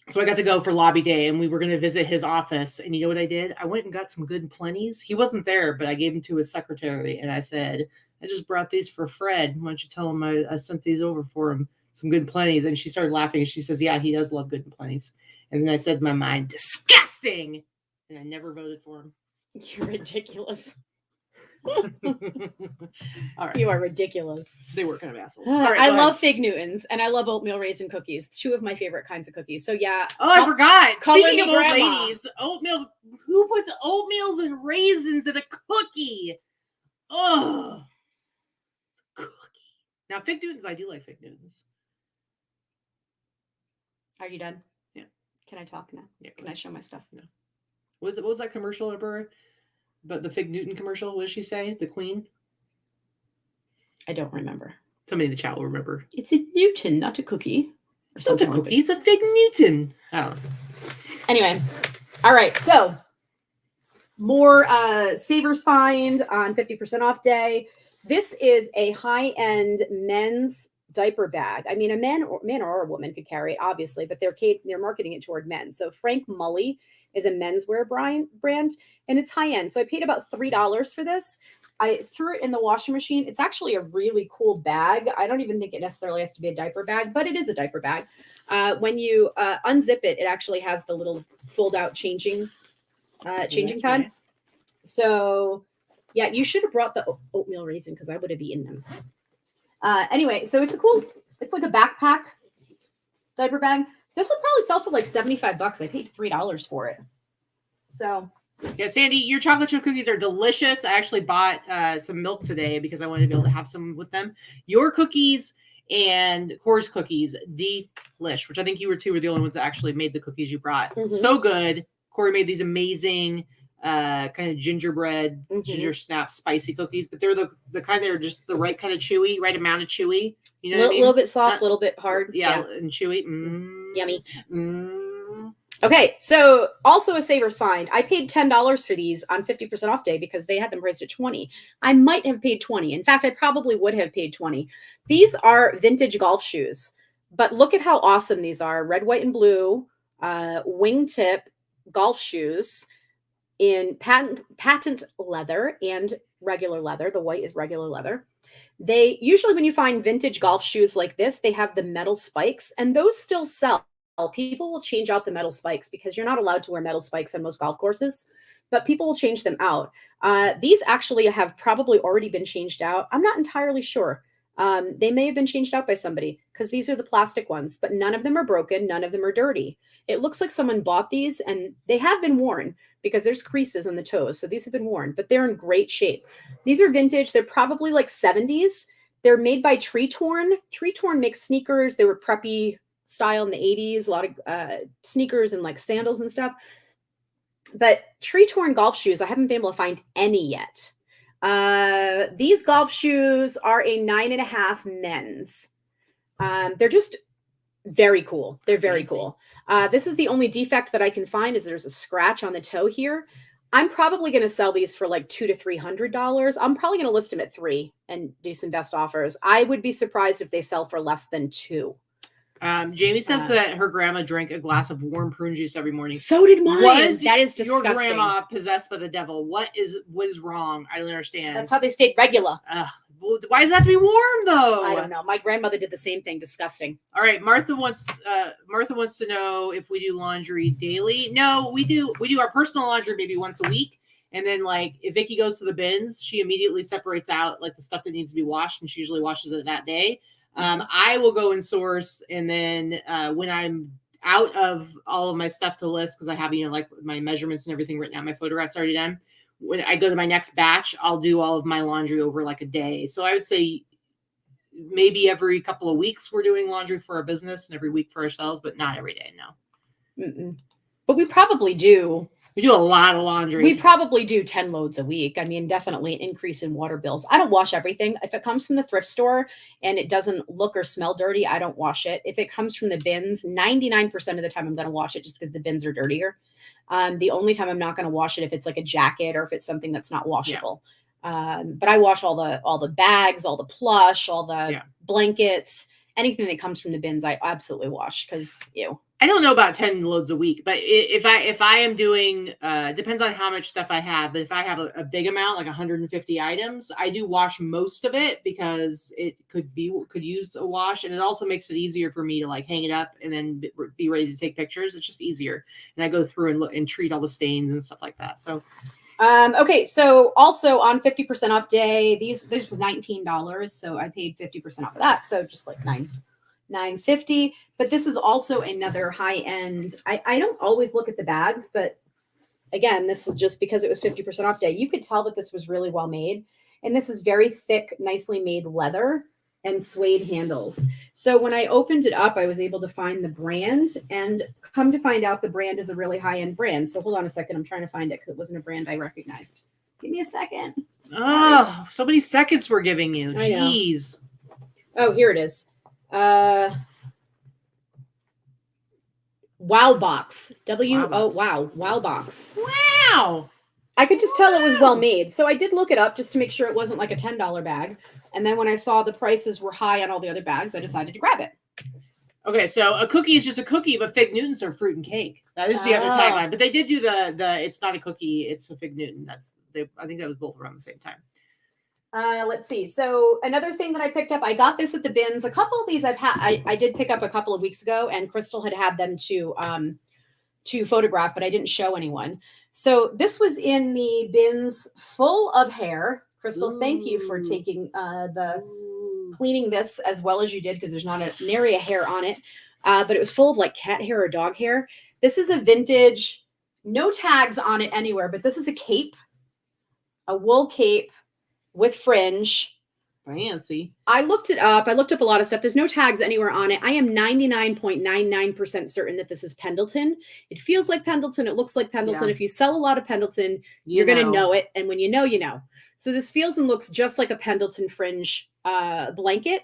So I got to go for lobby day, and we were going to visit his office. And you know what I did? I went and got some Good and Plenty's. He wasn't there, but I gave him to his secretary, and I said, I just brought these for Fred. Why don't you tell him I sent these over for him, some Good and Plenty's. And she started laughing, and she says, yeah, he does love Good and Plenty's. And then I said in my mind, disgusting. And I never voted for him. You're ridiculous. All right. You are ridiculous. They were kind of assholes. I love Fig Newtons, and I love oatmeal raisin cookies. Two of my favorite kinds of cookies. So yeah. Oh, I forgot. Speaking of old grandma. ladies, oatmeal. Who puts oatmeals and raisins in a cookie? Oh, it's a cookie. Now, Fig Newtons, I do like Fig Newtons. Are you done? Yeah. Can I talk now? Yeah. Can I show my stuff? No. What was that commercial ever? But the Fig Newton commercial, what did she say? The Queen? I don't remember. Somebody in the chat will remember. It's a Newton, not a cookie. It's not a cookie. It's a Fig Newton. I don't know. Anyway. All right. So more Savers find on 50% off day. This is a high-end men's diaper bag. I mean, a man or a woman could carry it, obviously, but they're marketing it toward men. So Frank Mully is a menswear brand, and it's high-end. So I paid about $3 for this. I threw it in the washing machine. It's actually a really cool bag. I don't even think it necessarily has to be a diaper bag, but it is a diaper bag. When you unzip it, it actually has the little fold-out changing pad. Nice. So yeah, you should have brought the oatmeal raisin because I would have eaten them. Anyway, so it's like a backpack diaper bag. This will probably sell for like $75. I paid $3 for it. So yeah, Sandy, your chocolate chip cookies are delicious. I actually bought some milk today because I wanted to be able to have some with them. Your cookies and Core's cookies, delish, which I think you were the only ones that actually made the cookies you brought. Mm-hmm. So good. Corey made these amazing kind of gingerbread, ginger snap spicy cookies, but they're the kind that are just the right kind of chewy, right amount of chewy. You know what I mean? A little bit soft, a little bit hard. Yeah, and chewy. Yummy. Okay, so also a Savers find. I paid $10 for these on 50% off day because they had them priced at $20. I might have paid $20. In fact, I probably would have paid $20. These are vintage golf shoes, but look at how awesome these are. Red, white, and blue wingtip golf shoes in patent leather and regular leather. The white is regular leather. They usually, when you find vintage golf shoes like this, they have the metal spikes, and those still sell. People will change out the metal spikes because you're not allowed to wear metal spikes on most golf courses, but people will change them out. These actually have probably already been changed out. I'm not entirely sure. They may have been changed out by somebody because these are the plastic ones, but none of them are broken. None of them are dirty. It looks like someone bought these and they have been worn because there's creases on the toes. So these have been worn, but they're in great shape. These are vintage. They're probably like 70s. They're made by Tree Torn. Tree Torn makes sneakers. They were preppy style in the 80s, a lot of sneakers and like sandals and stuff. But Tree Torn golf shoes, I haven't been able to find any yet. These golf shoes are a 9.5 men's. They're just very cool. They're very cool. This is the only defect that I can find is there's a scratch on the toe here. I'm probably going to sell these for like $200 to $300. I'm probably going to list them at $3 and do some best offers. I would be surprised if they sell for less than $2. Jamie says that her grandma drank a glass of warm prune juice every morning. So did mine. That is disgusting. Your grandma possessed by the devil? What is wrong? I don't understand. That's how they stayed regular. Why does that have to be warm though? I don't know. My grandmother did the same thing. Disgusting. All right, Martha wants to know if we do laundry daily. No, we do our personal laundry maybe once a week. And then like if Vikki goes to the bins, she immediately separates out like the stuff that needs to be washed, and she usually washes it that day. I will go and source, and then when I'm out of all of my stuff to list, because I have like my measurements and everything written out, my photographs already done. When I go to my next batch, I'll do all of my laundry over like a day. So I would say maybe every couple of weeks we're doing laundry for our business, and every week for ourselves, but not every day. No. Mm-mm. But we probably do. We do a lot of laundry. We probably do 10 loads a week. I mean, definitely an increase in water bills. I don't wash everything. If it comes from the thrift store and it doesn't look or smell dirty, I don't wash it. If it comes from the bins, 99% of the time I'm going to wash it just because the bins are dirtier. The only time I'm not going to wash it if it's like a jacket or if it's something that's not washable. Yeah. But I wash all the bags, all the plush, all the blankets, anything that comes from the bins, I absolutely wash because I don't know about 10 loads a week, but if I am doing, depends on how much stuff I have. But if I have a big amount, like 150 items, I do wash most of it because it could use a wash, and it also makes it easier for me to like hang it up and then be ready to take pictures. It's just easier, and I go through and look and treat all the stains and stuff like that. So, okay, so also on 50% off day, this was $19, so I paid 50% off of that, so just like $9.50. But this is also another high end. I don't always look at the bags, but again, this is just because it was 50% off day. You could tell that this was really well made. And this is very thick, nicely made leather and suede handles. So when I opened it up, I was able to find the brand, and come to find out the brand is a really high end brand. So hold on a second. I'm trying to find it because it wasn't a brand I recognized. Give me a second. Oh, so many seconds we're giving you. Jeez. Oh, here it is. Wow Box. Wow Box. Wow. I could just tell it was well made. So I did look it up just to make sure it wasn't like a $10 bag. And then when I saw the prices were high on all the other bags, I decided to grab it. Okay, so a cookie is just a cookie, but Fig Newtons are fruit and cake. That is the other tagline. But they did do the it's not a cookie, it's a Fig Newton. I think that was both around the same time. Let's see. So another thing that I picked up, I got this at the bins. A couple of these I did pick up a couple of weeks ago, and Crystal had them to photograph, but I didn't show anyone. So this was in the bins full of hair. Crystal, thank you for taking cleaning this as well as you did, because there's not nary a hair on it. But it was full of like cat hair or dog hair. This is a vintage, no tags on it anywhere, but this is a cape, a wool cape with fringe. Fancy. I looked it up. I looked up a lot of stuff. There's no tags anywhere on it. I am 99.99% certain that this is Pendleton. It feels like Pendleton. It looks like Pendleton. Yeah. If you sell a lot of Pendleton, you're going to know it. And when you know, you know. So this feels and looks just like a Pendleton fringe blanket.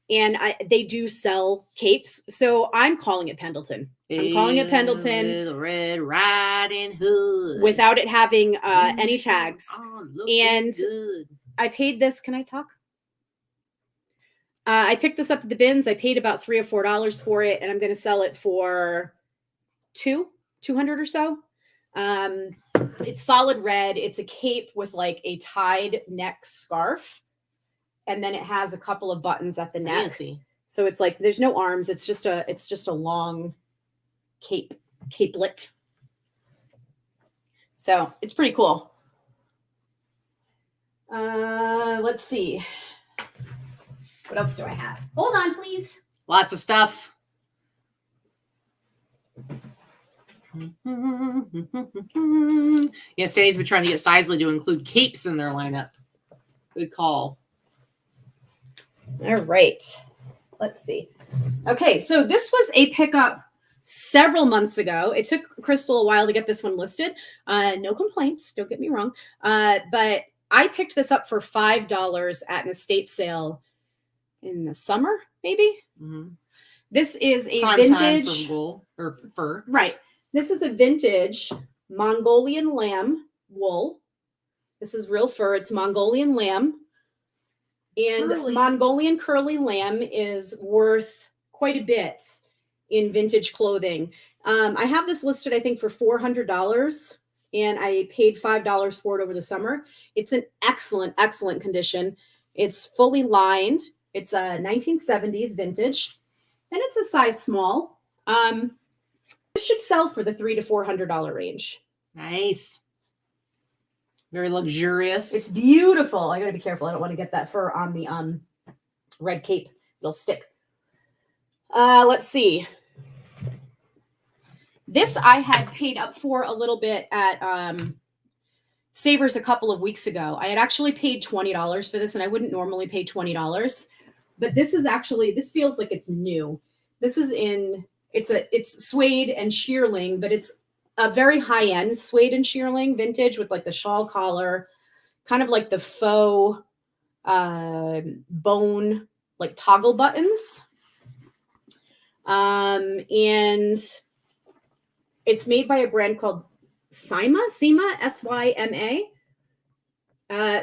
And they do sell capes. So I'm calling it Pendleton. I'm calling it Pendleton. Little Red Riding Hood. Without it having any tags. And good. I paid this. Can I talk? I picked this up at the bins. I paid about $3 or $4 for it, and I'm going to sell it for $200 or so. It's solid red. It's a cape with like a tied neck scarf, and then it has a couple of buttons at the neck. Fancy. So it's like there's no arms. It's just a long capelet. So it's pretty cool. Let's see. What else do I have? Hold on, please. Lots of stuff. Yeah, Sandy's been trying to get Sizely to include capes in their lineup. Good call. All right. Let's see. Okay, so this was a pickup several months ago. It took Crystal a while to get this one listed. No complaints, don't get me wrong. But I picked this up for $5 at an estate sale in the summer, maybe. Mm-hmm. This is a vintage for wool or fur. Right. This is a vintage Mongolian lamb wool. This is real fur. It's Mongolian lamb. And Mongolian curly lamb is worth quite a bit in vintage clothing. I have this listed, I think, for $400, and I paid $5 for it over the summer. It's an excellent, excellent condition. It's fully lined. It's a 1970s vintage, and it's a size small. It should sell for the $300 to $400 range. Nice. Very luxurious. It's beautiful. I got to be careful. I don't want to get that fur on the red cape. It'll stick. Let's see. This I had paid up for a little bit at Savers a couple of weeks ago. I had actually paid $20 for this, and I wouldn't normally pay $20. But this feels like it's new. This is it's suede and shearling, but it's a very high-end suede and shearling vintage with like the shawl collar, kind of like the faux bone, like toggle buttons. And it's made by a brand called Syma, Syma.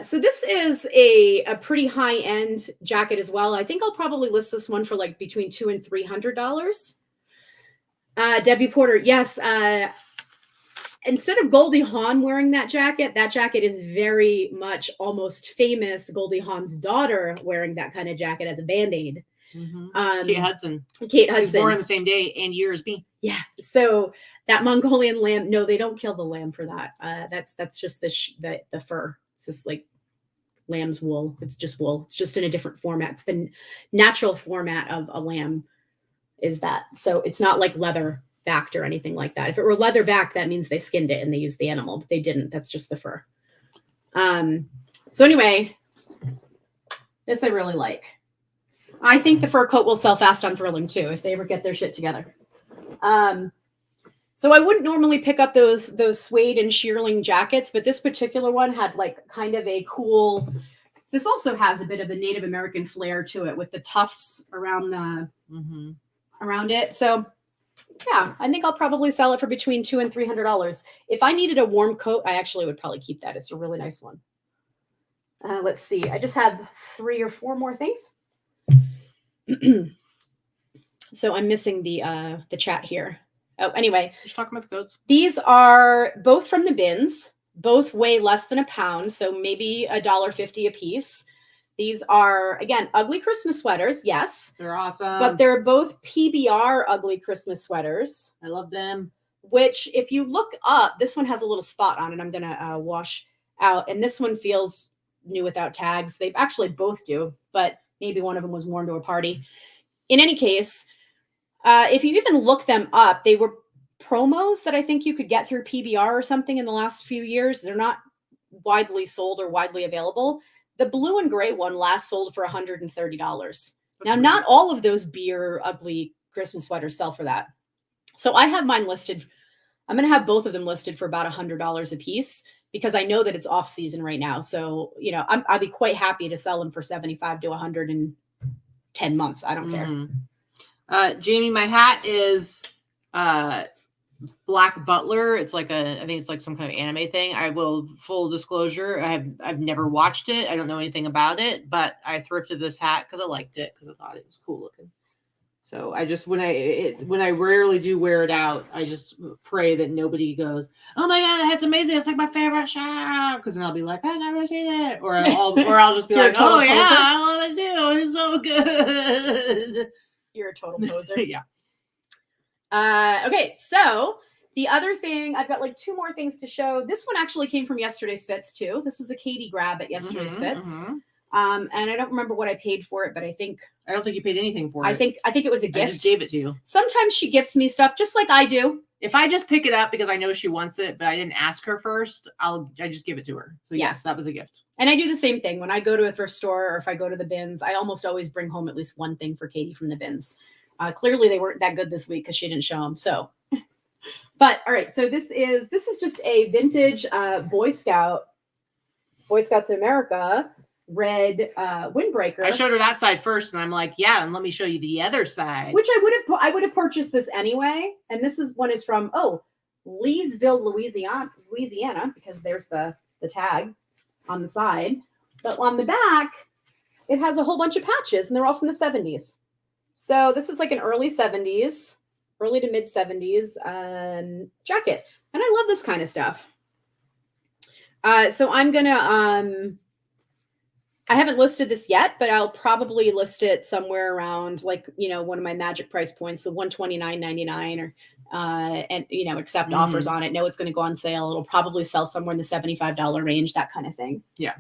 So this is a pretty high-end jacket as well. I think I'll probably list this one for like between $200 and $300. Debbie Porter, yes. Instead of Goldie Hawn wearing that jacket is very much almost famous Goldie Hawn's daughter wearing that kind of jacket as a Band-Aid. Kate Hudson. Kate Hudson. Who's born on the same day and year as me. Yeah. So that Mongolian lamb, no, they don't kill the lamb for that. That's just the fur. It's just like lamb's wool. It's just wool. It's just in a different format. It's the natural format of a lamb is that. So it's not like leather backed or anything like that. If it were leather backed, that means they skinned it and they used the animal, but they didn't. That's just the fur. So anyway, this I really like. I think the fur coat will sell fast on Thrilling too, if they ever get their shit together. So I wouldn't normally pick up those suede and shearling jackets, but this particular one had like kind of a cool, this also has a bit of a Native American flair to it with the tufts around the, around it. So yeah, I think I'll probably sell it for between $200 and $300. If I needed a warm coat, I actually would probably keep that. It's a really nice one. Let's see. I just have 3 or 4 more things. So I'm missing the chat here. Oh, anyway. Just talking about the coats. These are both from the bins. Both weigh less than a pound, so maybe $1.50 a piece. These are, again, ugly Christmas sweaters. Yes. They're awesome. But they're both PBR ugly Christmas sweaters. I love them. Which, if you look up, this one has a little spot on it. I'm going to wash out. And this one feels new without tags. They actually both do, but maybe one of them was worn to a party. In any case, if you even look them up, they were promos that I think you could get through PBR or something in the last few years. They're not widely sold or widely available. The blue and gray one last sold for $130. Now, not all of those beer ugly Christmas sweaters sell for that. So I have mine listed. I'm going to have both of them listed for about $100 a piece because I know that it's off season right now. So, you know, I'll be quite happy to sell them for 75 to 100 in 10 months. I don't care. Jamie, my hat is Black Butler. It's like I think it's like some kind of anime thing. I will, full disclosure, I've never watched it. I don't know anything about it, but I thrifted this hat because I liked it, because I thought it was cool looking. So I just, when I rarely do wear it out, I just pray that nobody goes, "Oh my God, that hat's amazing. It's like my favorite shirt." Because then I'll be like, "I've never seen it," or I'll just be like, "Oh yeah, poser. I love it too. It's so good." You're a total poser. Yeah. Okay, so the other thing, I've got like 2 more things to show. This one actually came from yesterday's fits too. This is a Katy grab at yesterday's fits. And I don't remember what I paid for it, but I don't think you paid anything for it. I think it was a gift. I just gave it to you. Sometimes she gifts me stuff just like I do. If I just pick it up because I know she wants it, but I didn't ask her first, I just give it to her. So yes, that was a gift. And I do the same thing when I go to a thrift store or if I go to the bins. I almost always bring home at least one thing for Katy from the bins. Clearly they weren't that good this week because she didn't show them. So, but all right. So this is just a vintage Boy Scouts of America red windbreaker. I showed her that side first, and I'm like, yeah, and let me show you the other side. Which I would have purchased this anyway. And this one is from Leesville, Louisiana, because there's the tag on the side. But on the back, it has a whole bunch of patches, and they're all from the 70s. So this is like an early 70s, early to mid 70s jacket. And I love this kind of stuff. So I'm going to, I haven't listed this yet, but I'll probably list it somewhere around like, one of my magic price points, the $129.99 or, and, accept offers on it. Know it's going to go on sale. It'll probably sell somewhere in the $75 range, that kind of thing. Yeah.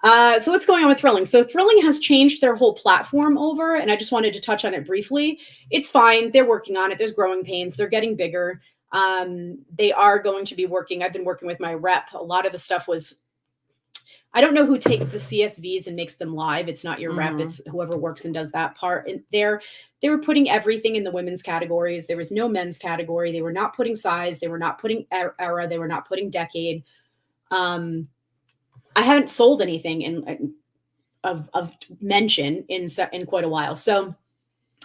So what's going on with Thrilling? So Thrilling has changed their whole platform over, and I just wanted to touch on it briefly. It's fine. They're working on it. There's growing pains. They're getting bigger. They are going to be working. I've been working with my rep. A lot of the stuff was, I don't know who takes the CSVs and makes them live. It's not your rep. It's whoever works and does that part. And they were putting everything in the women's categories. There was no men's category. They were not putting size. They were not putting era. They were not putting decade. I haven't sold anything of mention in quite a while. So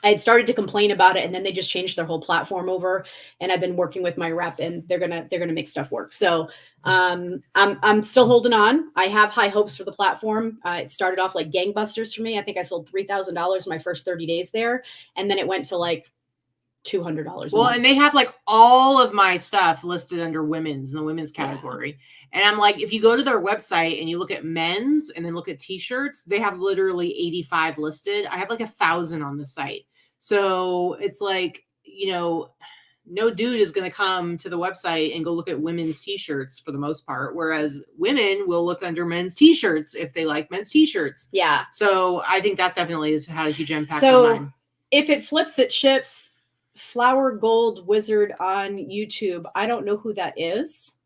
I had started to complain about it, and then they just changed their whole platform over, and I've been working with my rep, and they're going to make stuff work. So I'm still holding on. I have high hopes for the platform. It started off like gangbusters for me. I think I sold $3,000 my first 30 days there. And then it went to like $200. Well, and they have like all of my stuff listed under women's in the women's category. Yeah. And I'm like, if you go to their website and you look at men's and then look at t-shirts, they have literally 85 listed. I have like 1,000 on the site. So it's like, you know, no dude is going to come to the website and go look at women's t-shirts for the most part. Whereas women will look under men's t-shirts if they like men's t-shirts. Yeah. So I think that definitely has had a huge impact so on mine. If it flips, it ships. Flower Gold Wizard on YouTube. I don't know who that is.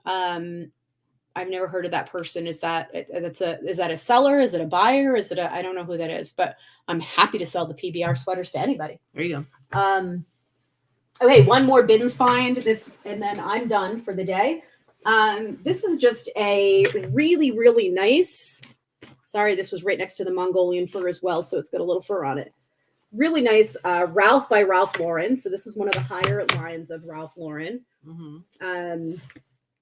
I've never heard of that person. Is that a seller? Is it a buyer? I don't know who that is, but I'm happy to sell the PBR sweaters to anybody. There you go. Okay, one more bins find this, and then I'm done for the day. This is just a really, really nice. Sorry, this was right next to the Mongolian fur as well, so it's got a little fur on it. Really nice Ralph by Ralph Lauren. So this is one of the higher lines of Ralph Lauren. Mm-hmm.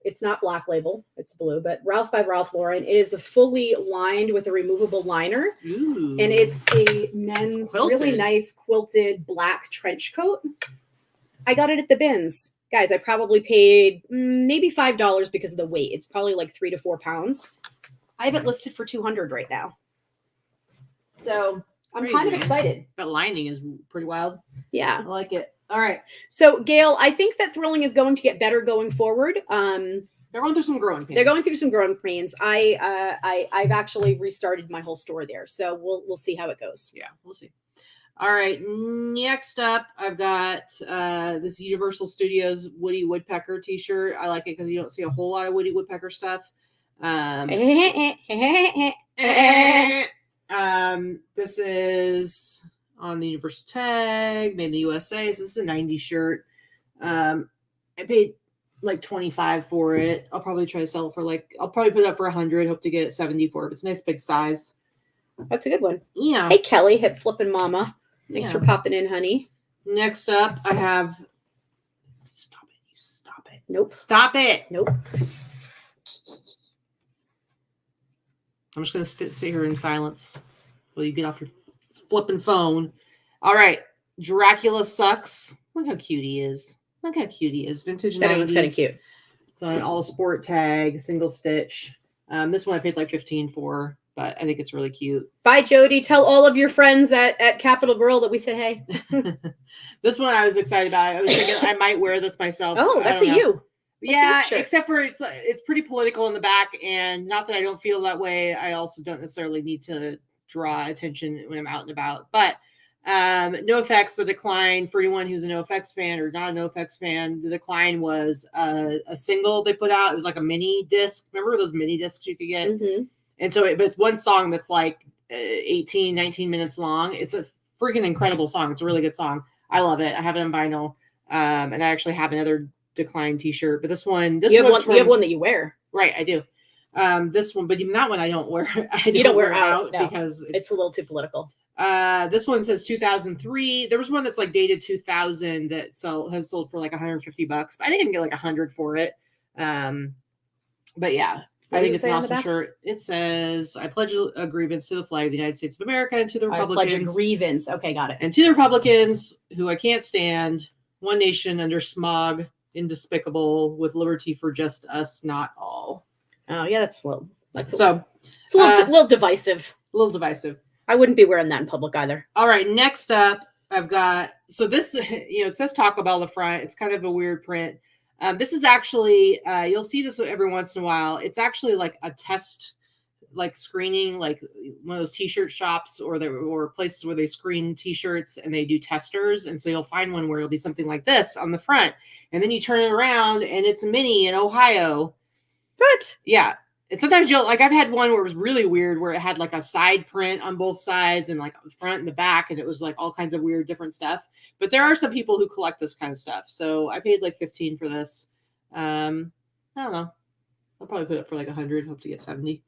It's not Black Label, it's blue, but Ralph by Ralph Lauren. It is a fully lined with a removable liner. Ooh. And it's a men's really nice quilted black trench coat. I got it at the bins. Guys, I probably paid maybe $5 because of the weight. It's probably like 3 to 4 pounds. I have it listed for $200 right now. So I'm kind of excited. That lining is pretty wild. Yeah. I like it. All right. So, Gail, I think that Thrilling is going to get better going forward. They're going through some growing pains. They're going through some growing pains. I've actually restarted my whole store there. So we'll see how it goes. Yeah, we'll see. All right. Next up, I've got this Universal Studios Woody Woodpecker t-shirt. I like it because you don't see a whole lot of Woody Woodpecker stuff. This is on the Universal tag, made in the USA. So this is a 90s shirt. I paid like $25 for it. I'll probably try to sell it for I'll probably put it up for $100. Hope to get $70 for it. But it's a nice big size. That's a good one. Yeah. Hey, Kelly, hip flipping mama. Thanks for popping in, honey. Next up, I have. Stop it. You stop it. Nope. Stop it. Nope. I'm just going to sit here in silence while you get off your flipping phone. All right. Dracula Sucks. Look how cute he is. Look how cute he is. Vintage 90s. That one's kind of cute. It's on an all sport tag, single stitch. This one I paid like $15 for, but I think it's really cute. Bye, Jody. Tell all of your friends at Capitol Grill that we said hey. This one I was excited about. I was thinking I might wear this myself. Oh, that's a you. Yeah, except for it's pretty political in the back, and not that I don't feel that way. I also don't necessarily need to draw attention when I'm out and about. But NoFX, the decline for anyone who's a NoFX fan or not a NoFX fan, the decline was a single they put out. It was like a mini disc. Remember those mini discs you could get? Mm-hmm. And so but it's one song that's like 18, 19 minutes long. It's a freaking incredible song. It's a really good song. I love it. I have it on vinyl. And I actually have another decline t-shirt, but you have one that you wear, right? I do. This one, but even that one I don't wear. You don't wear out because it's a little too political. This one says 2003. There was one that's like dated 2000 that has sold for like $150, but I think I can get like $100 for it. But yeah, I think it's an awesome shirt. It says, "I pledge a grievance to the flag of the United States of America and to the Republicans." I pledge a grievance. Okay, got it. And to the Republicans, who I can't stand, one nation under smog, indespicable, with liberty for just us, not all. Oh yeah, that's slow. It's a little divisive. A little divisive. I wouldn't be wearing that in public either. All right, next up, I've got this. It says Taco Bell on the front. It's kind of a weird print. This is actually you'll see this every once in a while. It's actually like a test, like screening, like one of those t-shirt shops or places where they screen t-shirts and they do testers. And so you'll find one where it'll be something like this on the front. And then you turn it around and it's a mini in Ohio. What? Yeah. And sometimes I've had one where it was really weird, where it had like a side print on both sides and like the front and the back. And it was like all kinds of weird different stuff. But there are some people who collect this kind of stuff. So I paid like $15 for this. I don't know. I'll probably put it for like $100. Hope to get $70.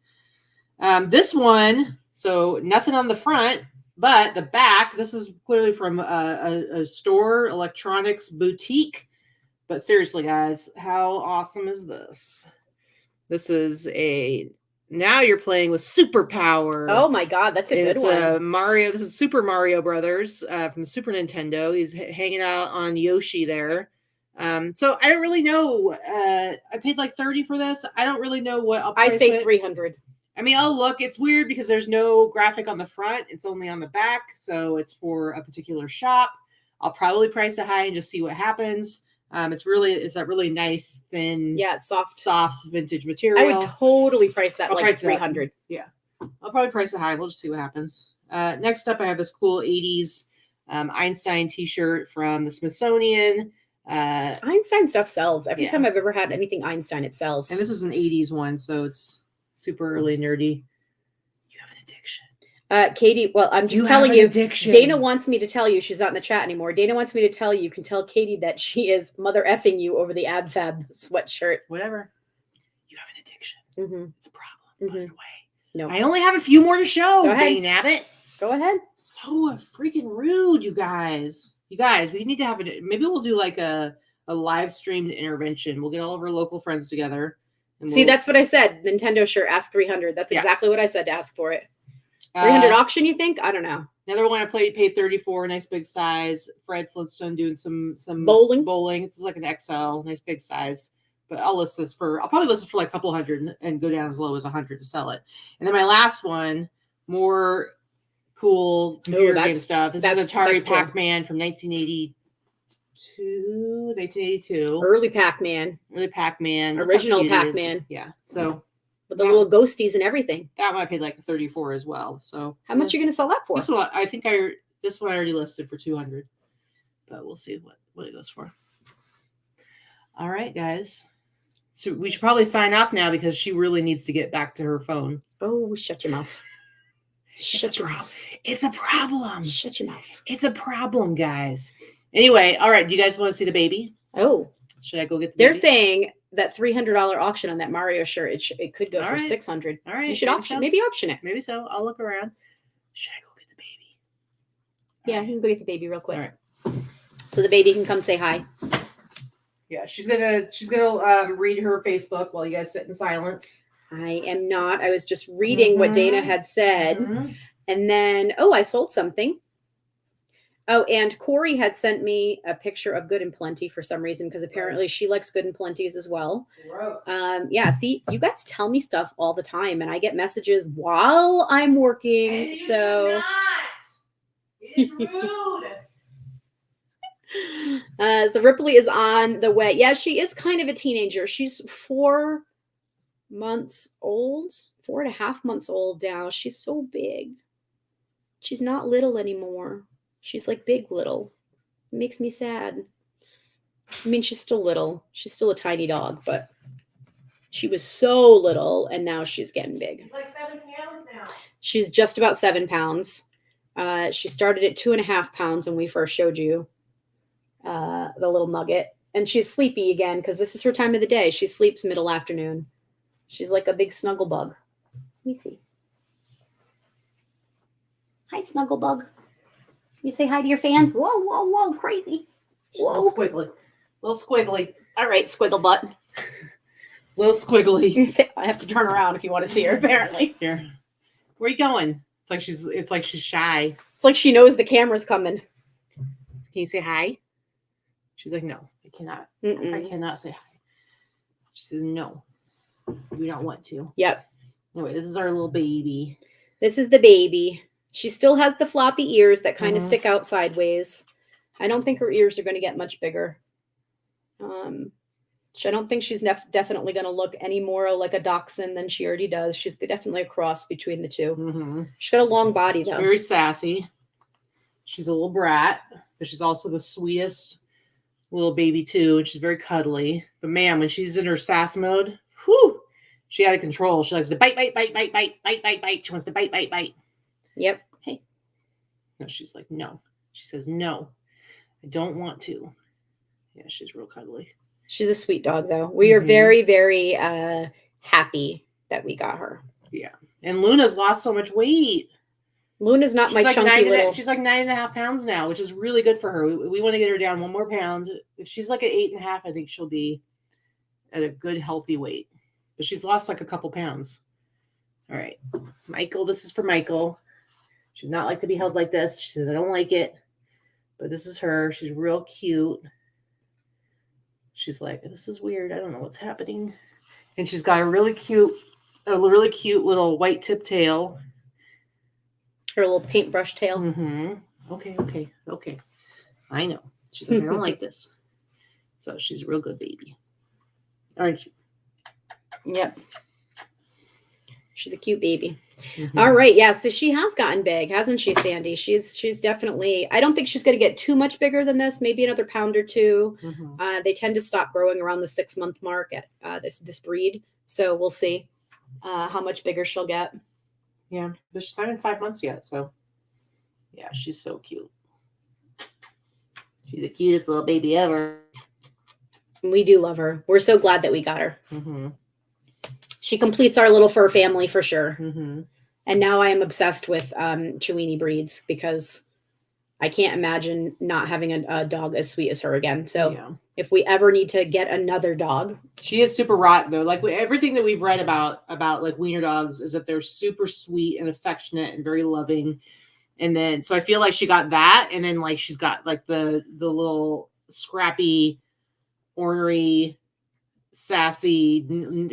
This one, so nothing on the front, but the back, this is clearly from a store, electronics boutique. But seriously, guys, how awesome is this? This is a Now you're playing with superpower. Oh my God, that's a good one. Mario. This is Super Mario Brothers from Super Nintendo. He's hanging out on Yoshi there. So I don't really know. I paid like $30 for this. I don't really know what I'll price I say it. $300. I mean, I'll look. It's weird because there's no graphic on the front. It's only on the back. So it's for a particular shop. I'll probably price it high and just see what happens. It's that really nice, thin, soft vintage material. I would totally price that like $300. Yeah. I'll probably price it high. We'll just see what happens. Next up, I have this cool 80s Einstein t-shirt from the Smithsonian. Einstein stuff sells. Every time I've ever had anything Einstein, it sells. And this is an 80s one, so it's super early nerdy. You have an addiction. Katy, well, I'm just telling you, Dana wants me to tell you, she's not in the chat anymore. Dana wants me to tell you, can tell Katy that she is mother effing you over the Ab Fab sweatshirt. Whatever. You have an addiction. Mm-hmm. It's a problem, by the way. No. I only have a few more to show. Go ahead. Dang nabbit. Go ahead. So freaking rude, you guys. You guys, we need to have it. Maybe we'll do like a live streamed intervention. We'll get all of our local friends together. See, that's what I said. Nintendo shirt, ask $300. That's exactly what I said to ask for it. 300 auction, you think? I don't know. Another one I paid $34, nice big size. Fred Flintstone doing some bowling. It's like an XL, nice big size. But I'll probably list this for like a couple hundred and go down as low as 100 to sell it. And then my last one, more cool computer game stuff. This is Atari Pac-Man from 1982. Early Pac-Man. Original Pac-Man. Yeah. So with the little ghosties and everything. That one I paid like $34 as well. So how much are you going to sell that for? This one I already listed for $200, but we'll see what it goes for. All right, guys. So we should probably sign off now because she really needs to get back to her phone. Oh, shut your mouth. Shut your mouth. It's a problem. Shut your mouth. It's a problem, guys. Anyway, all right. Do you guys want to see the baby? Oh. Should I go get the baby? They're saying that $300 auction on that Mario shirt, it could go for $600. All right. You should maybe auction it. Maybe so. I'll look around. Should I go get the baby? Yeah, you can go get the baby real quick. All right. So the baby can come say hi. Yeah, she's gonna read her Facebook while you guys sit in silence. I am not. I was just reading what Dana had said. And then, I sold something. Oh, and Corey had sent me a picture of Good and Plenty for some reason, because apparently she likes Good and Plenty's as well. Gross. Yeah, see, you guys tell me stuff all the time, and I get messages while I'm working. And you should not. It is rude. So Ripley is on the way. Yeah, she is kind of a teenager. She's 4 months old, 4.5 months old now. She's so big. She's not little anymore. She's like big little. It makes me sad. I mean, she's still little. She's still a tiny dog, but she was so little, and now she's getting big. She's like 7 pounds now. She's just about 7 pounds. She started at 2.5 pounds when we first showed you the little nugget. And she's sleepy again because this is her time of the day. She sleeps middle afternoon. She's like a big snuggle bug. Let me see. Hi, snuggle bug. You say hi to your fans? Whoa, whoa, whoa, crazy. Whoa. Little squiggly. All right, squiggle butt. Little squiggly. I have to turn around if you want to see her, apparently. Here. Where are you going? It's like she's shy. It's like she knows the camera's coming. Can you say hi? She's like, no, I cannot. I cannot say hi. She says, no, we don't want to. Yep. Anyway, this is our little baby. This is the baby. She still has the floppy ears that kind of stick out sideways. I don't think her ears are going to get much bigger. I don't think she's definitely going to look any more like a dachshund than she already does. She's definitely a cross between the two. She's got a long body, though. She's very sassy. She's a little brat, but she's also the sweetest little baby, too. And she's very cuddly. But, man, when she's in her sass mode, whew, she out of control. She likes to bite. She wants to bite. Yep. Hey. No, she's like, no. She says, no, I don't want to. Yeah, she's real cuddly. She's a sweet dog, though. We are very, very happy that we got her. Yeah. And Luna's lost so much weight. Luna's not my chunky little. She's like 9.5 pounds now, which is really good for her. We want to get her down 1 more pound. If she's like at 8.5, I think she'll be at a good, healthy weight. But she's lost like a couple pounds. All right. Michael, this is for Michael. She does not like to be held like this. She says, I don't like it. But this is her. She's real cute. She's like, this is weird. I don't know what's happening. And she's got a really cute little white tip tail. Her little paintbrush tail. Mm-hmm. Okay. I know. She's like, I don't like this. So she's a real good baby. Aren't you? Yep. She's a cute baby. Mm-hmm. All right. Yeah. So she has gotten big, hasn't she, Sandy? She's definitely, I don't think she's going to get too much bigger than this, maybe another pound or two. Mm-hmm. They tend to stop growing around the 6-month mark at this breed. So we'll see how much bigger she'll get. Yeah. But she's not even 5 months yet. So yeah, she's so cute. She's the cutest little baby ever. We do love her. We're so glad that we got her. Mm-hmm. She completes our little fur family for sure. Mm-hmm. And now I am obsessed with Chiweenie breeds because I can't imagine not having a dog as sweet as her again. So if we ever need to get another dog. She is super rot though. Like everything that we've read about like wiener dogs is that they're super sweet and affectionate and very loving. And then, so I feel like she got that. And then like, she's got like the little scrappy, ornery, sassy,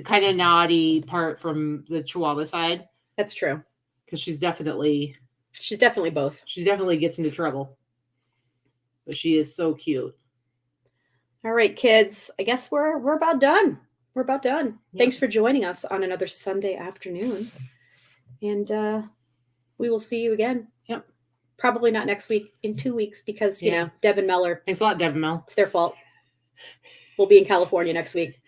kind of naughty part from the Chihuahua side. That's true. Because she's definitely both. She definitely gets into trouble. But she is so cute. All right, kids. I guess we're about done. We're about done. Yep. Thanks for joining us on another Sunday afternoon. And we will see you again. Yep. Probably not next week, in 2 weeks, because, you know, Deb and Mel are... Thanks a lot, Deb and Mel. It's their fault. We'll be in California next week.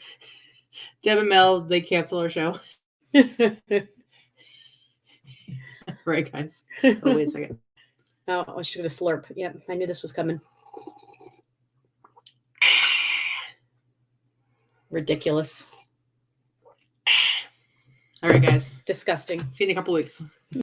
Deb and Mel, they cancel our show. Right, guys. Oh, wait a second. Oh, she's going to slurp. Yep, I knew this was coming. Ridiculous. All right, guys. Disgusting. See you in a couple weeks.